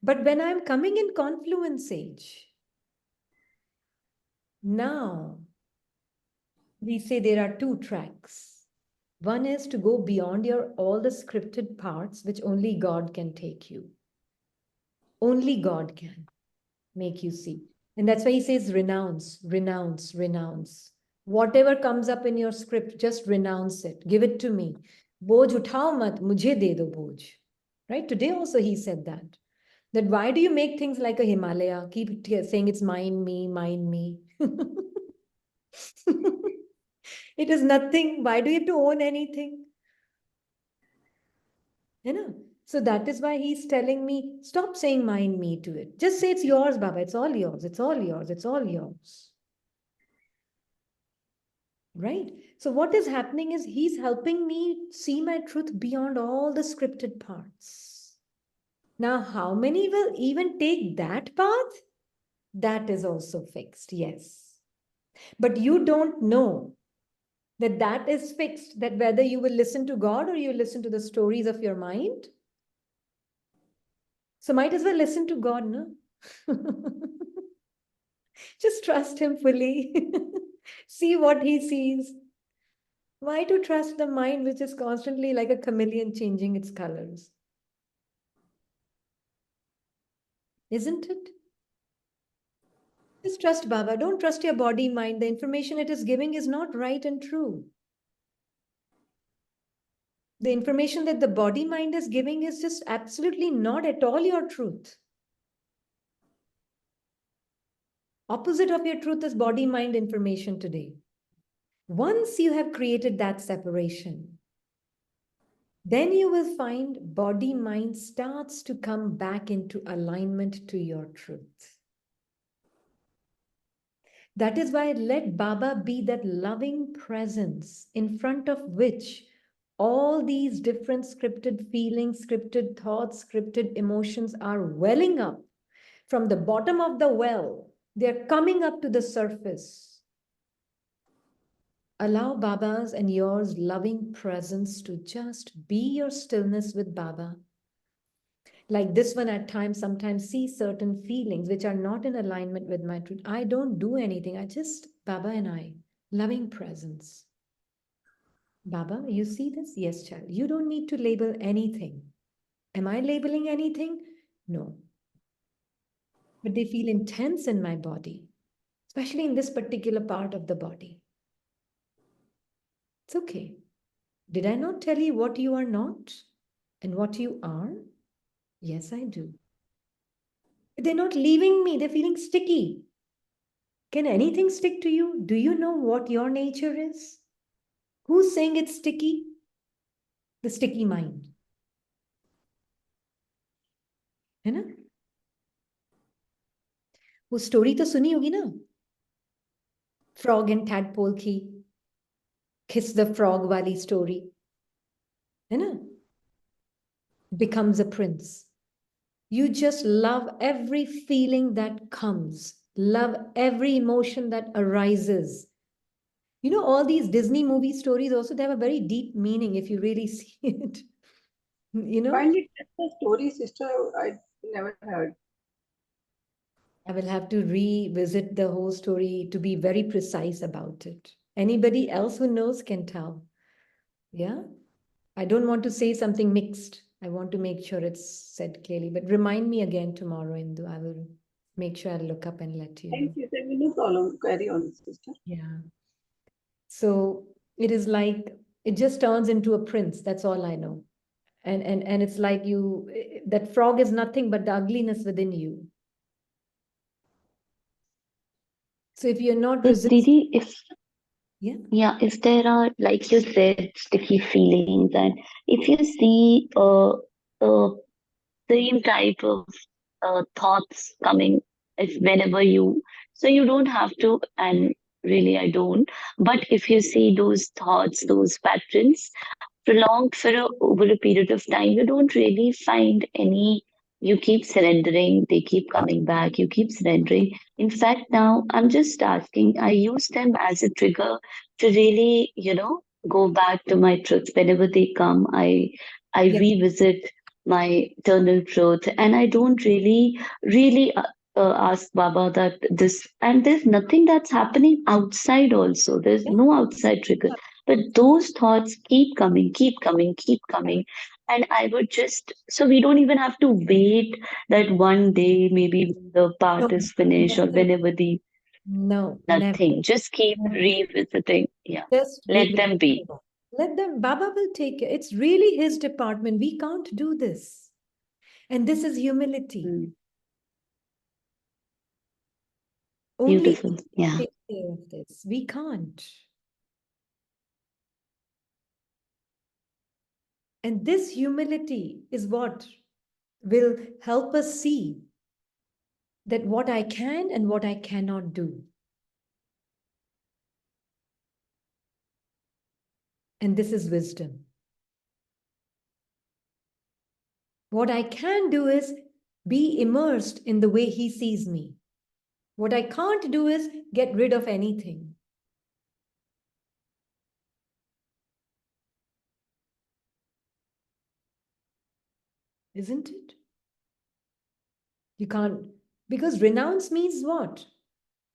But when I'm coming in confluence age, now we say there are two tracks. One is to go beyond all the scripted parts, which only God can take you. Only God can make you see. And that's why he says renounce, renounce, renounce. Whatever comes up in your script, just renounce it. Give it to me. Boj uthao mat, mujhe de do boj. Right? Today also he said that. That why do you make things like a Himalaya? Keep saying it's mine, me, mine, me. It is nothing. Why do you have to own anything? You know? So that is why he's telling me, stop saying mine, me to it. Just say it's yours, Baba. It's all yours. It's all yours. It's all yours. right? So what is happening is he's helping me see my truth beyond all the scripted parts. Now, how many will even take that path? That is also fixed, yes. But you don't know that that is fixed, that whether you will listen to God or you listen to the stories of your mind. So might as well listen to God, no? Just trust him fully. See what he sees. Why to trust the mind which is constantly like a chameleon changing its colors? Isn't it? Just trust Baba. Don't trust your body, mind. The information it is giving is not right and true. The information that the body mind is giving is just absolutely not at all your truth. Opposite of your truth is body mind information today. Once you have created that separation, then you will find body mind starts to come back into alignment to your truth. That is why let Baba be that loving presence in front of which all these different scripted feelings, scripted thoughts, scripted emotions are welling up from the bottom of the well. They're coming up to the surface. Allow Baba's and yours loving presence to just be your stillness with Baba. Like this one at times, sometimes see certain feelings which are not in alignment with my truth. I don't do anything. I just, Baba and I, loving presence. Baba, you see this? Yes, child. You don't need to label anything. Am I labeling anything? No. But they feel intense in my body, especially in this particular part of the body. It's okay. Did I not tell you what you are not and what you are? Yes, I do. They're not leaving me. They're feeling sticky. Can anything stick to you? Do you know what your nature is? Who's saying it's sticky? The sticky mind. है ना? वो story तो सुनी होगी ना? Frog and tadpole की Kiss the Frog वाली story. है ना? Becomes a prince. You just love every feeling that comes. Love every emotion that arises. You know, all these Disney movie stories also, they have a very deep meaning if you really see it. You know? Kindly tell the story, sister. I never heard. I will have to revisit the whole story to be very precise about it. Anybody else who knows can tell. Yeah? I don't want to say something mixed. I want to make sure it's said clearly. But remind me again tomorrow, Indu. I will make sure I'll look up and let you know. Thank you. There will no problem. Carry on, sister. Yeah. So it is like it just turns into a prince. That's all I know. And it's like you that frog is nothing but the ugliness within you. So if you're not So, resisting, Didi, yeah, if there are, like you said, sticky feelings, and if you see same type of thoughts coming if whenever you, so you don't have to, and really I don't, but if you see those thoughts, those patterns prolonged for over a period of time, you don't really find any. You keep surrendering, they keep coming back, you keep surrendering. In fact, now I'm just asking, I use them as a trigger to really, go back to my truth. Whenever they come, I yeah, revisit my eternal truth, and I don't really ask Baba that this, and there's nothing that's happening outside also. There's yeah. no outside trigger, but those thoughts keep coming, keep coming, keep coming. And I would just, so we don't even have to wait that one day, maybe when the No, part is finished or never. whenever the No, never. nothing. Just keep Never. revisiting. Yeah. Just Let them revisit. be. Let them, Baba will take it. It's really his department. We can't do this. And this is humility. Mm, Only he beautiful. can Yeah. take care of this. We can't. And this humility is what will help us see that what I can and what I cannot do. And this is wisdom. What I can do is be immersed in the way he sees me. What I can't do is get rid of anything. Isn't it? You can't, because renounce means what?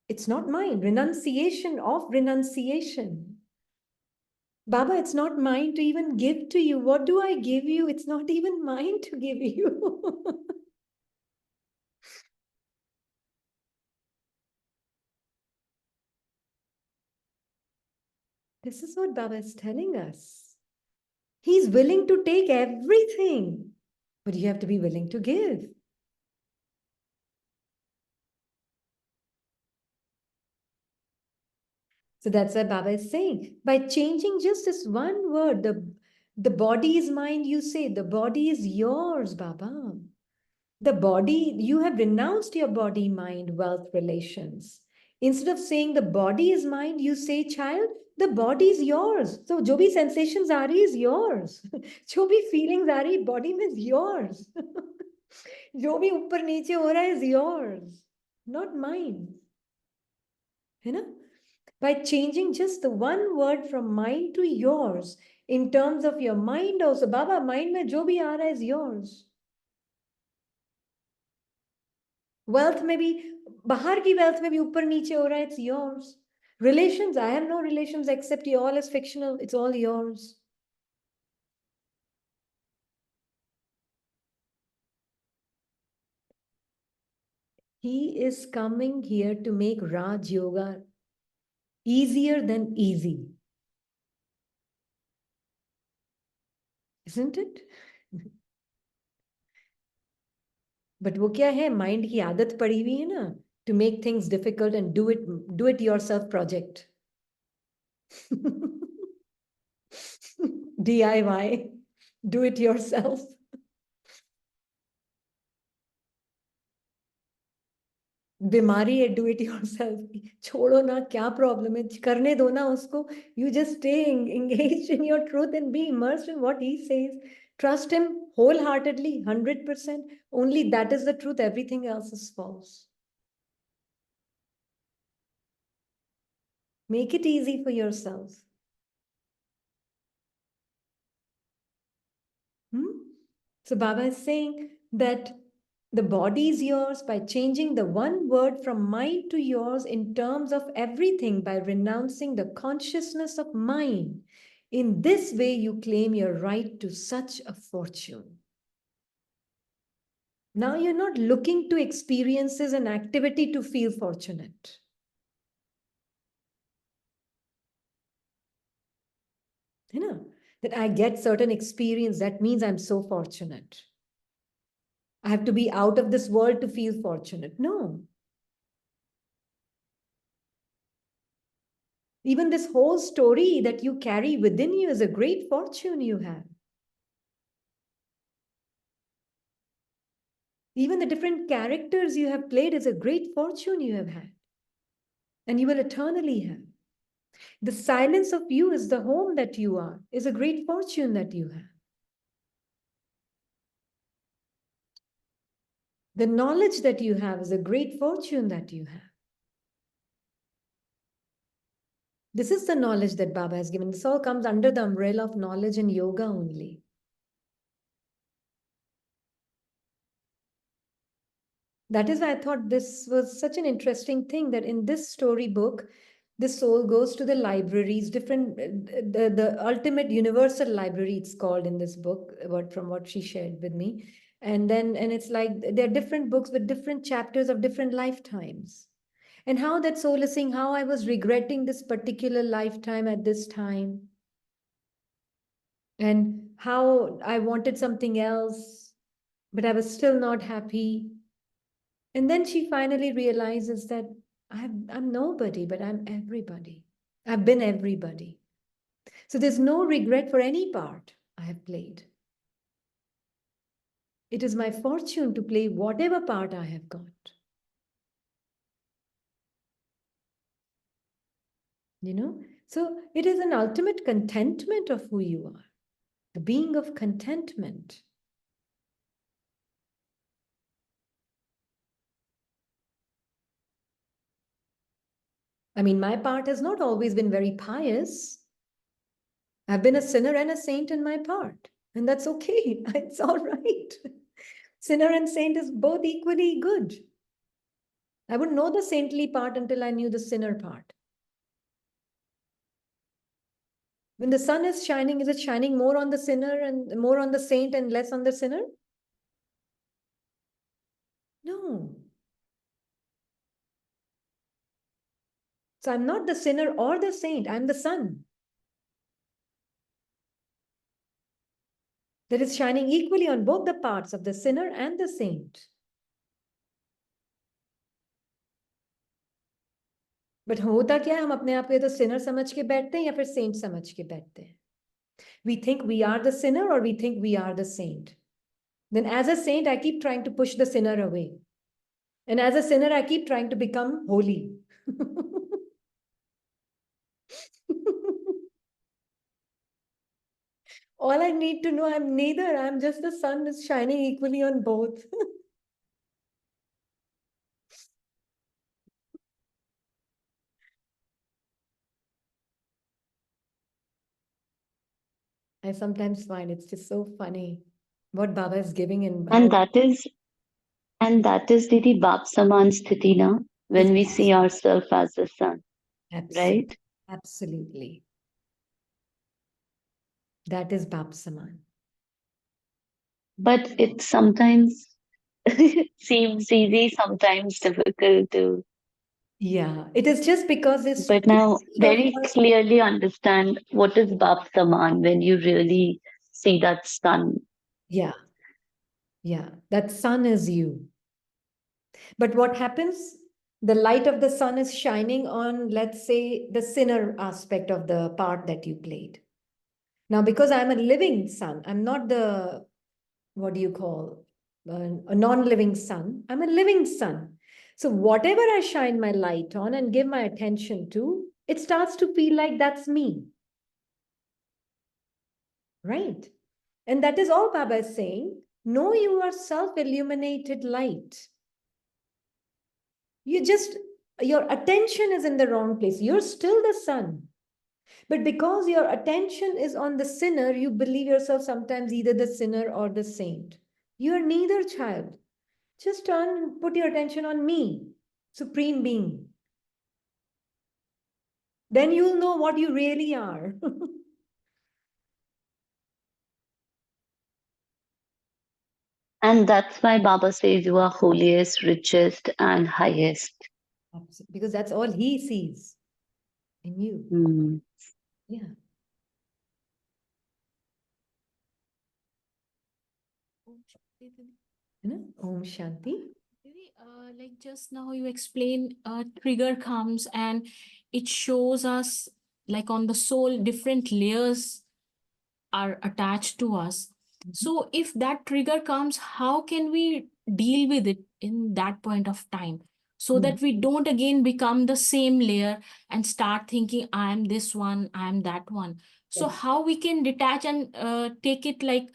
It's not mine. Renunciation of renunciation. Baba, it's not mine to even give to you. What do I give you? It's not even mine to give you. This is what Baba is telling us. He's willing to take everything, but you have to be willing to give. So that's what Baba is saying. By changing just this one word, the body is mine, you say, the body is yours, Baba. The body, you have renounced your body, mind, wealth, relations. Instead of saying the body is mine, you say, child, the body is yours. So, jo bhi sensations aa rahi is yours. Jo bhi feelings aa rahi, body mein is yours. Jo bhi upar niche ho raha is yours, not mine. You know? By changing just the one word from mine to yours, in terms of your mind also, Baba, mind mein jo bhi aa raha is yours. Wealth में भी बाहर की wealth में भी ऊपर नीचे हो रहा है, it's yours. Relations, I have no relations except you, all is fictional, it's all yours. He is coming here to make Raj Yoga easier than easy. Isn't it? But वो क्या है, mind की आदत पड़ी हुई है ना, to make things difficult and do it yourself project. DIY, do it yourself. बीमारी है, डू इट योरसेल्फ की, छोड़ो ना, क्या प्रॉब्लम है, करने दो ना उसको. You just stay engaged in your truth and be immersed in what he says. Trust him wholeheartedly, 100%. Only that is the truth. Everything else is false. Make it easy for yourself. So Baba is saying that the body is yours by changing the one word from mine to yours in terms of everything, by renouncing the consciousness of mine. In this way, you claim your right to such a fortune. Now you're not looking to experiences and activity to feel fortunate. You know, that I get certain experience, that means I'm so fortunate. I have to be out of this world to feel fortunate. No. Even this whole story that you carry within you is a great fortune you have. Even the different characters you have played is a great fortune you have had. And you will eternally have. The silence of you is the home that you are, is a great fortune that you have. The knowledge that you have is a great fortune that you have. This is the knowledge that Baba has given. This all comes under the umbrella of knowledge and yoga only. That is why I thought this was such an interesting thing, that in this storybook, the soul goes to the libraries, different, the ultimate universal library, it's called in this book, from what she shared with me. And it's like there are different books with different chapters of different lifetimes. And how that soul is saying, how I was regretting this particular lifetime at this time. And how I wanted something else, but I was still not happy. And then she finally realizes that I'm nobody, but I'm everybody. I've been everybody. So there's no regret for any part I have played. It is my fortune to play whatever part I have got. You know? So it is an ultimate contentment of who you are, the being of contentment. I mean, my part has not always been very pious. I've been a sinner and a saint in my part, and that's okay. It's all right. Sinner and saint is both equally good. I wouldn't know the saintly part until I knew the sinner part. When the sun is shining, is it shining more on the sinner and more on the saint and less on the sinner? No. So I'm not the sinner or the saint, I'm the sun. That is shining equally on both the parts of the sinner and the saint. But होता क्या है, हम अपने आप को या तो sinner समझ के बैठते हैं या फिर saint समझ के बैठते हैं. We think we are the sinner or we think we are the saint. Then as a saint, I keep trying to push the sinner away. And as a sinner, I keep trying to become holy. All I need to know, I'm neither. I'm just the sun is shining equally on both. I sometimes find it's just so funny what Baba is giving and And how that is the Bap Saman Sthiti na, when we see ourselves as the sun, absolutely, right? absolutely. That is Bap Saman. But it sometimes seems easy, sometimes difficult to. Yeah, it is just because there's But too now much of very us. clearly understand what is Bap Saman when you really see that sun. Yeah, yeah, that sun is you. But what happens? The light of the sun is shining on, let's say, the sinner aspect of the part that you played. Now, because I'm a living sun, I'm not the, what do you call, a non-living sun. I'm a living sun. So whatever I shine my light on and give my attention to, it starts to feel like that's me. Right? And that is all Baba is saying. Know you are self-illuminated light. You just, your attention is in the wrong place. You're still the sun. But because your attention is on the sinner, you believe yourself sometimes either the sinner or the saint. You are neither, child. Just turn and put your attention on me, Supreme Being. Then you'll know what you really are. And that's why Baba says you are holiest, richest, and highest. Because that's all he sees in you. Mm. Yeah. Om Shanti. Like just now you explained a trigger comes and it shows us like on the soul different layers are attached to us. So if that trigger comes, how can we deal with it in that point of time so that we don't again become the same layer and start thinking I'm this one, I'm that one. So Yes. how we can detach and take it like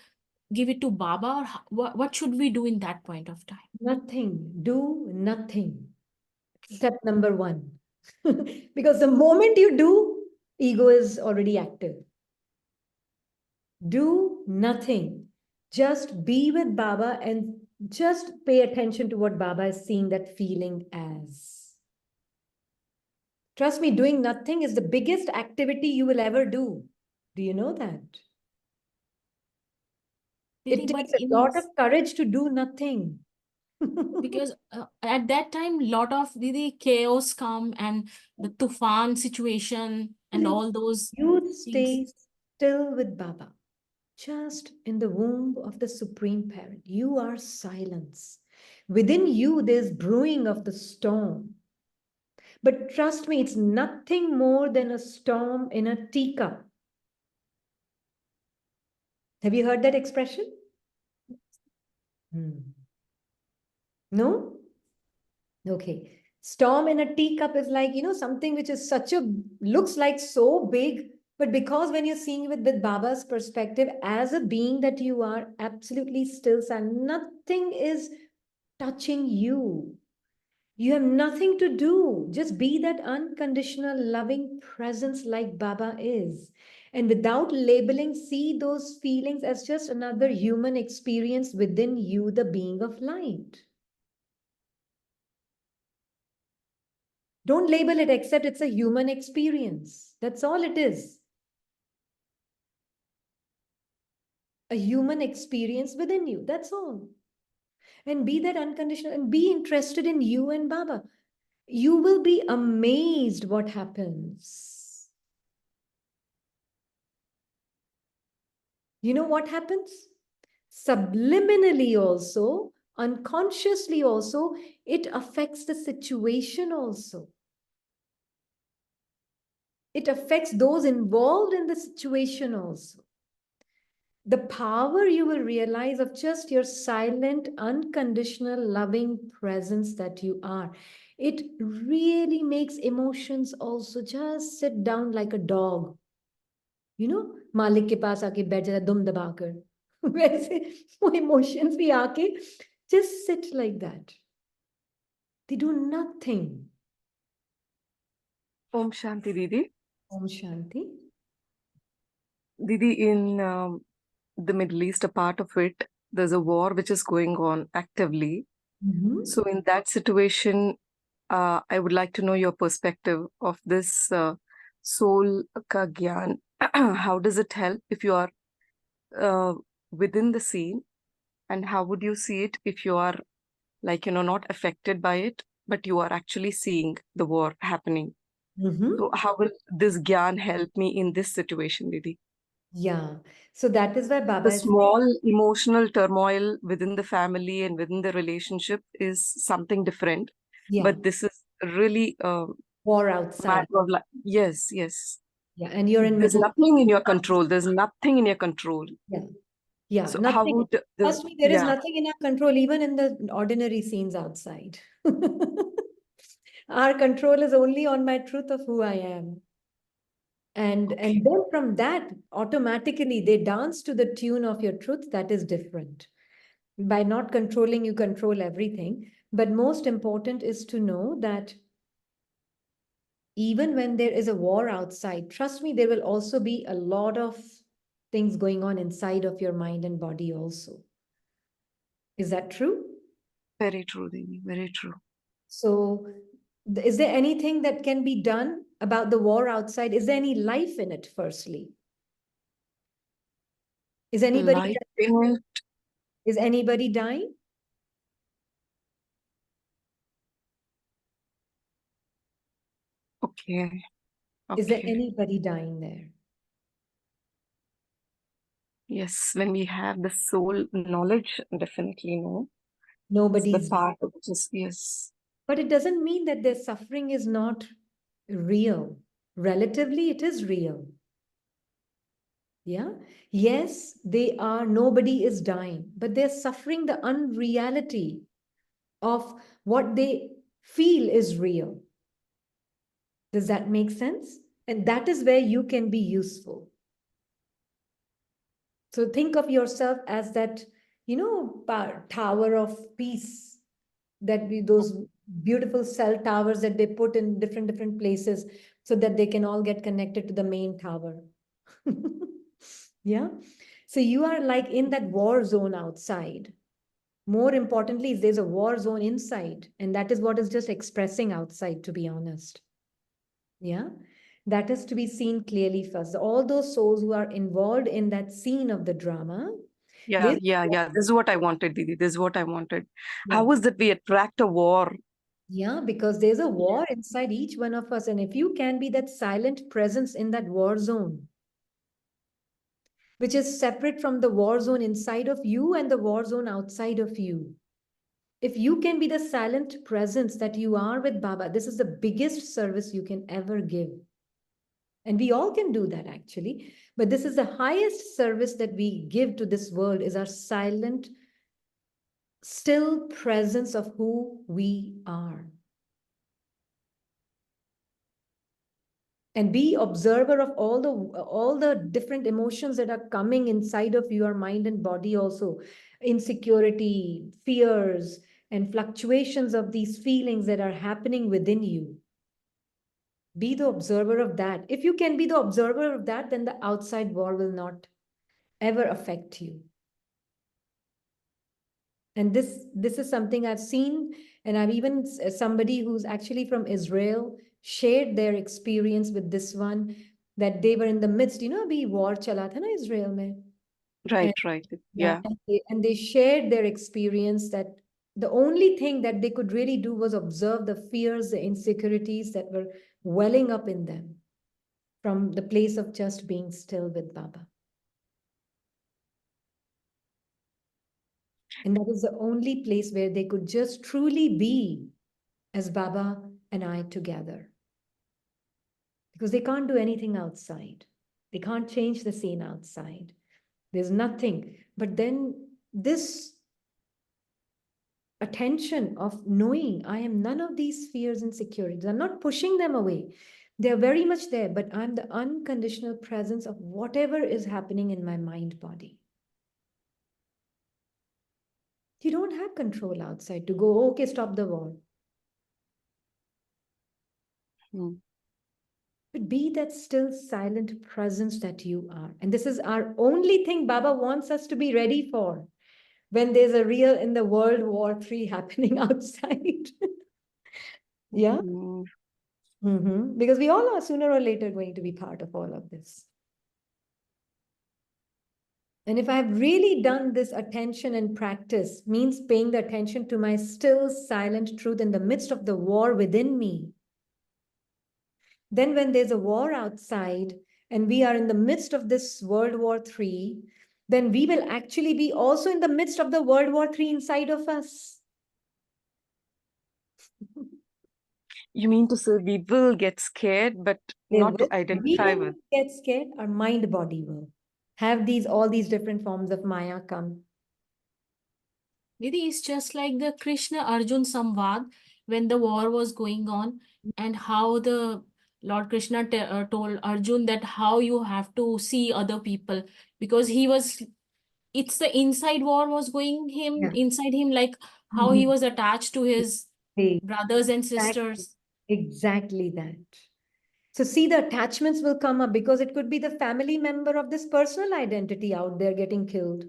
give it to Baba, or what should we do in that point of time? Nothing. Do nothing. Step number one. Because the moment you do, ego is already active. Do nothing. Just be with Baba and just pay attention to what Baba is seeing that feeling as. Trust me, doing nothing is the biggest activity you will ever do. Do you know that? It Didi, but takes a in lot of courage to do nothing. because at that time lot of the chaos come and the tufan situation and all those You things. stay still with Baba, just in the womb of the Supreme Parent. You are silence. Within you, there's brewing of the storm. But trust me, it's nothing more than a storm in a teacup. Have you heard that expression? No? Okay. Storm in a teacup is like, something which is looks like so big, but because when you're seeing it with Baba's perspective, as a being that you are, absolutely still, and nothing is touching you. You have nothing to do. Just be that unconditional, loving presence like Baba is. And without labeling, see those feelings as just another human experience within you, the being of light. Don't label it, except it's a human experience. That's all it is. A human experience within you. That's all. And be that unconditional and be interested in you and Baba. You will be amazed what happens. You know what happens? Subliminally also, unconsciously also, it affects the situation also. It affects those involved in the situation also. The power you will realize of just your silent, unconditional, loving presence that you are. It really makes emotions also just sit down like a dog. मालिक के पास आके बैठ जाता दुम दबाकर वैसे वो emotions भी आके just sit like that. They do nothing. Om Shanti, Didi. Om Shanti. Didi, in the Middle East, a part of it, there's a war which is going on actively. So in that situation, I would like to know your perspective of this soul ka gyan. How does it help if you are within the scene? And how would you see it if you are not affected by it, but you are actually seeing the war happening? So how will this gyan help me in this situation, Didi? Yeah. So that is why Baba The is small emotional turmoil within the family and within the relationship is something different. Yeah. But this is really war outside. matter of yes, yes. Yeah. And you're in There's middle. nothing in your control. There's nothing in your control. Yeah. Yeah. So nothing. how would Trust me, there is nothing in our control, even in the ordinary scenes outside. Our control is only on my truth of who I am. And then from that, automatically they dance to the tune of your truth. That is different. By not controlling, you control everything. But most important is to know that even when there is a war outside, trust me, there will also be a lot of things going on inside of your mind and body also. Is that true? Very true, Devi. Very true. So is there anything that can be done about the war outside? Is there any life in it, firstly? Is anybody Life in it? Is anybody dying? Okay. Is there anybody dying there? Yes, when we have the soul knowledge, definitely no. Nobody's. The part of just yes. But it doesn't mean that their suffering is not real. Relatively, it is real. Yeah. Yes, nobody is dying, but they're suffering the unreality of what they feel is real. Does that make sense? And that is where you can be useful. So think of yourself as that, tower of peace, those beautiful cell towers that they put in different places so that they can all get connected to the main tower. Yeah. So you are like in that war zone outside. More importantly, there's a war zone inside, and that is what is just expressing outside, to be honest. Yeah. That is to be seen clearly first. All those souls who are involved in that scene of the drama. Yeah. This is what I wanted, Didi. This is what I wanted. Yeah. How is that we attract a war? Yeah, because there's a war inside each one of us. And if you can be that silent presence in that war zone, which is separate from the war zone inside of you and the war zone outside of you. If you can be the silent presence that you are with Baba, this is the biggest service you can ever give. And we all can do that actually. But this is the highest service that we give to this world is our silent, still presence of who we are. and be observer of all the different emotions that are coming inside of your mind and body also. Insecurity, fears, and fluctuations of these feelings that are happening within you. Be the observer of that. If you can be the observer of that, then the outside world will not ever affect you. And this is something I've seen, and I've even somebody who's actually from Israel shared their experience with this one, that they were in the midst, abhi war chala tha na Israel mein. Right, And, right. yeah, Yeah. and they shared their experience that the only thing that they could really do was observe the fears, the insecurities that were welling up in them from the place of just being still with Baba. And that is the only place where they could just truly be as Baba and I together. Because they can't do anything outside. They can't change the scene outside. There's nothing. But then this attention of knowing I am none of these fears and securities. I'm not pushing them away. They're very much there, but I'm the unconditional presence of whatever is happening in my mind body. You don't have control outside to go, okay, stop the war. But be that still silent presence that you are. And this is our only thing Baba wants us to be ready for when there's a real in the World War III happening outside. Yeah. Because we all are sooner or later going to be part of all of this. And if I've really done this attention and practice, means paying the attention to my still silent truth in the midst of the war within me, then when there's a war outside and we are in the midst of this World War III, then we will actually be also in the midst of the World War III inside of us. You mean to say we will get scared, but not to We identify will with? get scared, our mind body will have all these different forms of Maya come. Didi, it's just like the Krishna Arjun Samvad when the war was going on, and how the Lord Krishna told Arjun that how you have to see other people, because it's the inside war was going inside him, like how he was attached to his brothers and sisters. Exactly that. So see, the attachments will come up because it could be the family member of this personal identity out there getting killed.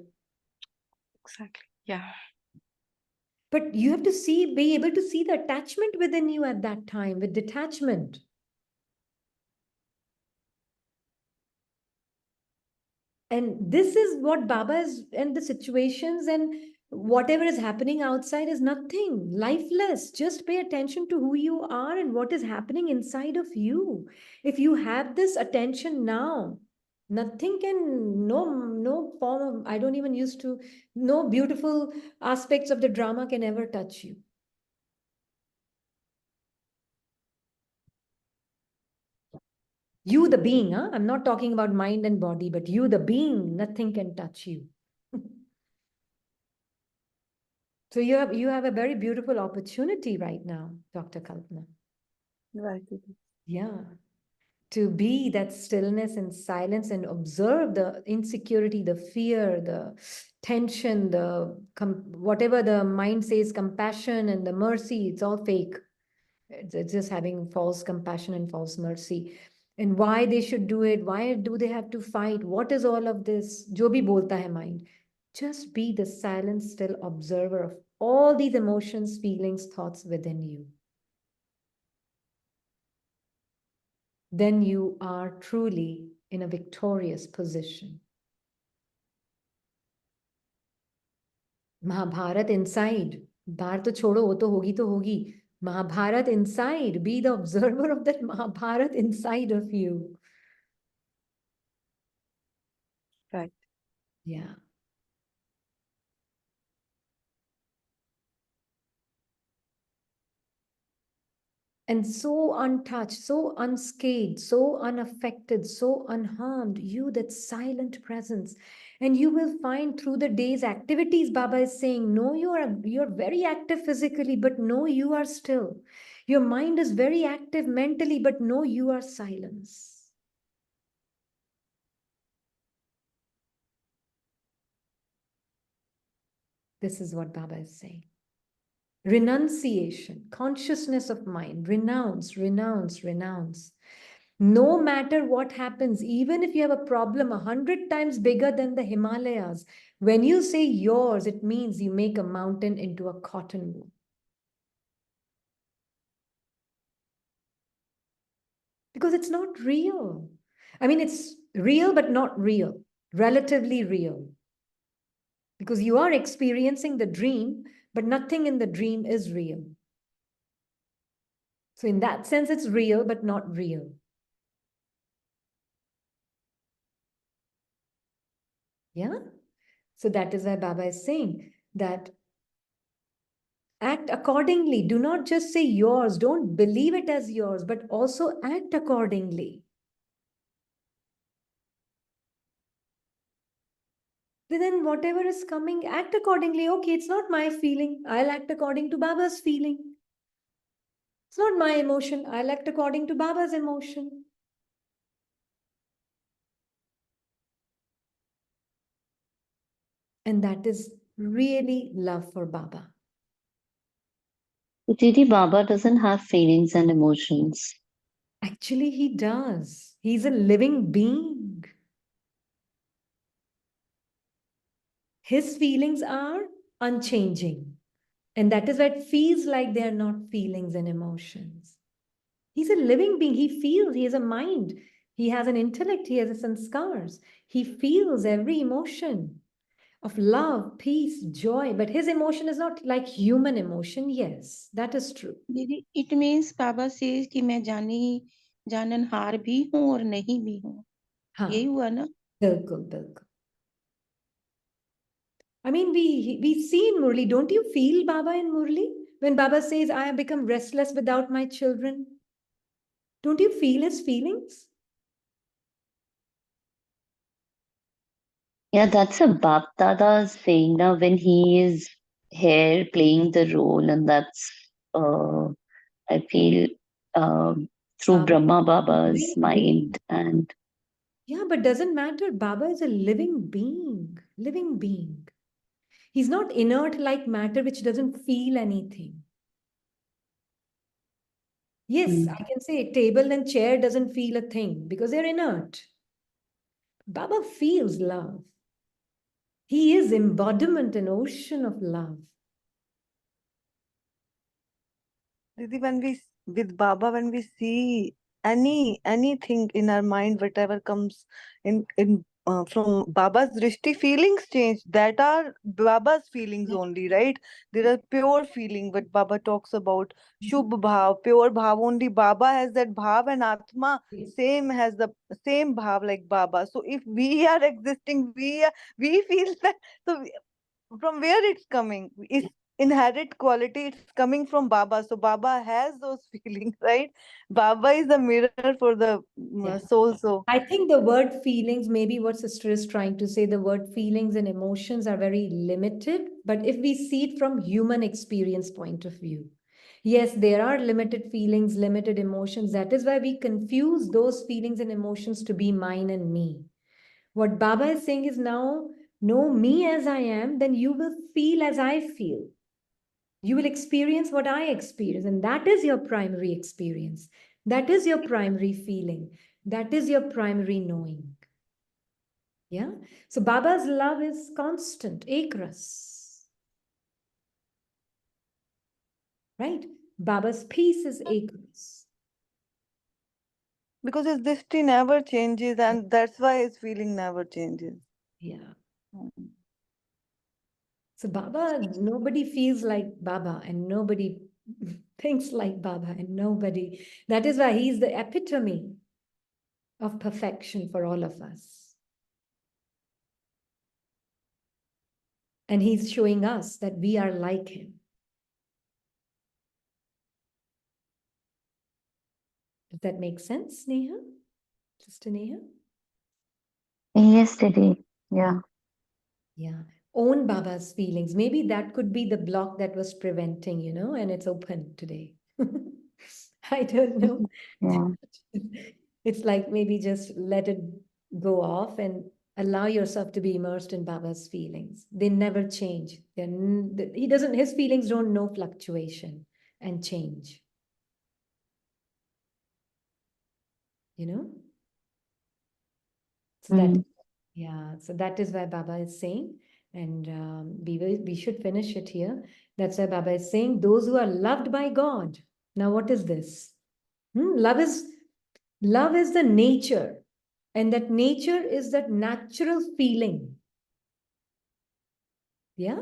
Exactly. Yeah. But you have to be able to see the attachment within you at that time with detachment. And this is what Baba is, and the situations and whatever is happening outside is nothing, lifeless. Just pay attention to who you are and what is happening inside of you. If you have this attention now, nothing can, no form of, I don't even used to, no beautiful aspects of the drama can ever touch you. You, the being, huh? I'm not talking about mind and body, but you, the being, nothing can touch you. So you have a very beautiful opportunity right now, Dr. Kalpana. Right. Yeah. To be that stillness and silence and observe the insecurity, the fear, the tension, whatever the mind says, compassion and the mercy, it's all fake. It's just having false compassion and false mercy. And why they should do it, why do they have to fight, what is all of this? Jo bhi bolta hai mind. Just be the silent, still observer of all these emotions, feelings, thoughts within you. Then you are truly in a victorious position. Mahabharat inside. Bhar to chodo, wo to hogi. Mahabharat inside. Be the observer of that Mahabharat inside of you. Right. Yeah. And so untouched, so unscathed, so unaffected, so unharmed, you, that silent presence. And you will find through the day's activities, Baba is saying, no, you're very active physically, but no, you are still. Your mind is very active mentally, but no, you are silence. This is what Baba is saying. Renunciation, consciousness of mind, renounce, renounce, renounce. No matter what happens, even if you have a problem 100 times bigger than the Himalayas, when you say yours, it means you make a mountain into a cotton wool. Because it's not real. I mean, it's real, but not real, relatively real. Because you are experiencing the dream, but nothing in the dream is real. So in that sense, it's real, but not real. Yeah? So that is why Baba is saying that act accordingly. Do not just say yours. Don't believe it as yours, but also act accordingly. Then whatever is coming, act accordingly. Okay, it's not my feeling. I'll act according to Baba's feeling. It's not my emotion. I'll act according to Baba's emotion. And that is really love for Baba. Didi, Baba doesn't have feelings and emotions. Actually, he does. He's a living being. His feelings are unchanging. And that is why it feels like they are not feelings and emotions. He's a living being. He feels, he has a mind. He has an intellect. He has sanskars. He feels every emotion of love, peace, joy. But his emotion is not like human emotion. Yes, that is true. दीदी it means Baba says कि मैं जाननहार भी हूँ और नहीं भी हूँ यही हुआ ना बिल्कुल बिल्कुल I mean, we see in Murli, don't you feel Baba in Murli? When Baba says, I have become restless without my children, don't you feel his feelings? Yeah, that's a Bap Dada saying now when he is here playing the role, and that's I feel through Brahma Baba's mind. And yeah, but doesn't matter. Baba is a living being, living being. He's not inert like matter which doesn't feel anything. Yes, I can say table and chair doesn't feel a thing because they're inert. Baba feels love. He is embodiment, an ocean of love. Didi, with Baba, when we see anything in our mind, whatever comes in from Baba's drishti, feelings change. That are Baba's feelings only, right? There are pure feeling. What Baba talks about, Shubh Bhav, pure Bhav. Only Baba has that Bhav, and Atma same has the same Bhav like Baba. So if we are existing, we feel that. So from where it's coming? It's inherent quality. It's coming from Baba. So Baba has those feelings, right? Baba is a mirror for the soul. So I think the word feelings, maybe what sister is trying to say, the word feelings and emotions are very limited. But if we see it from human experience point of view, yes, there are limited feelings, limited emotions. That is why we confuse those feelings and emotions to be mine and me. What Baba is saying is now, know me as I am, then you will feel as I feel. You will experience what I experience, and that is your primary experience. That is your primary feeling. That is your primary knowing. Yeah. So Baba's love is constant, ekras. Right? Baba's peace is ekras. because his drishti never changes, and that's why his feeling never changes. Yeah. So Baba, nobody feels like Baba, and nobody thinks like Baba, and nobody. That is why he's the epitome of perfection for all of us. And he's showing us that we are like him. Does that make sense, Neha? Sister Neha? yes, Didi. Yeah. Yeah. Own Baba's feelings. Maybe that could be the block that was preventing, and it's open today. I don't know. Yeah. It's like maybe just let it go off and allow yourself to be immersed in Baba's feelings. They never change. He doesn't, his feelings don't know fluctuation and change. You know? So that, yeah, so that is why Baba is saying, and we should finish it here. That's why Baba is saying, those who are loved by God. Now, what is this? Love is the nature, and that nature is that natural feeling. Yeah,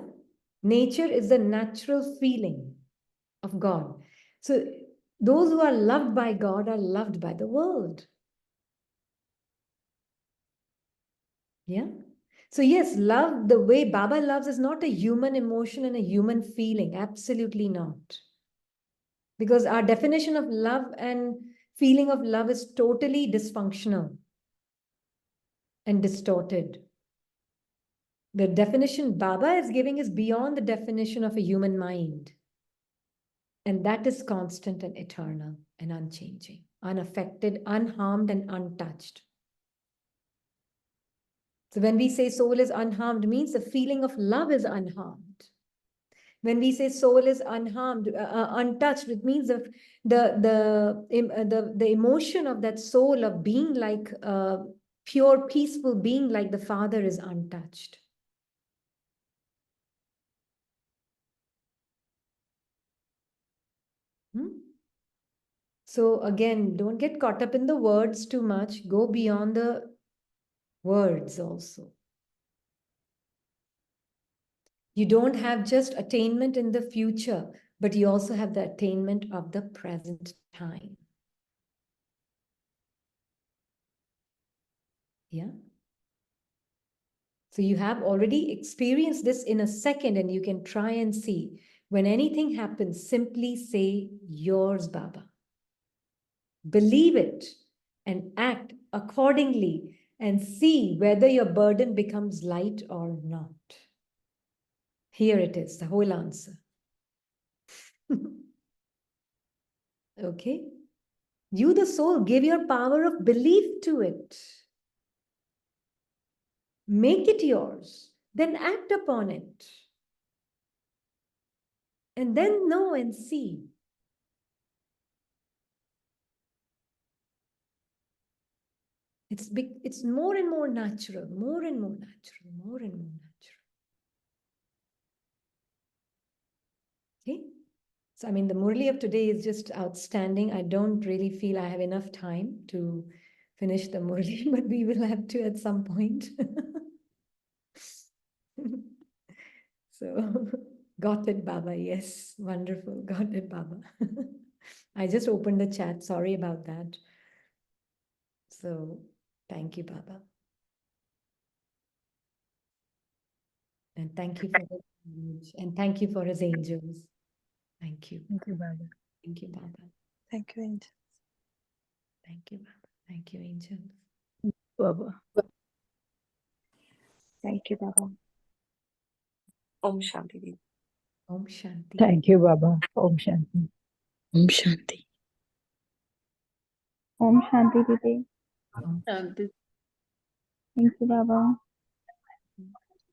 nature is the natural feeling of God. So those who are loved by God are loved by the world. Yeah. So yes, love, the way Baba loves is not a human emotion and a human feeling. Absolutely not. Because our definition of love and feeling of love is totally dysfunctional and distorted. The definition Baba is giving is beyond the definition of a human mind. And that is constant and eternal and unchanging, unaffected, unharmed, and untouched. So when we say soul is unharmed, means the feeling of love is unharmed. When we say soul is unharmed, untouched, it means the emotion of that soul of being like pure, peaceful being like the Father is untouched. So again, don't get caught up in the words too much. Go beyond the words also. You don't have just attainment in the future, but you also have the attainment of the present time. Yeah. So you have already experienced this in a second, and you can try and see. When anything happens, simply say, yours, Baba. Believe it and act accordingly and see whether your burden becomes light or not. Here it is, the whole answer. Okay? You, the soul, give your power of belief to it. Make it yours, then act upon it. And then know and see. It's more and more natural, more and more natural, more and more natural. Okay? So, I mean, the Murli of today is just outstanding. I don't really feel I have enough time to finish the Murli, but we will have to at some point. So, got it, Baba. Yes, wonderful. Got it, Baba. I just opened the chat. Sorry about that. So, thank you, Baba. And thank you for the knowledge. And thank you for his angels. Thank you. Thank you, Baba. Thank you, Baba. Thank you, angels. Thank you, Baba. Thank you, angels. Baba. Thank you, Baba. Om Shanti. Om Shanti. Thank you, Baba. Om Shanti. Om Shanti. Om Shanti, Didi. Om Shanti. Thank you, Baba.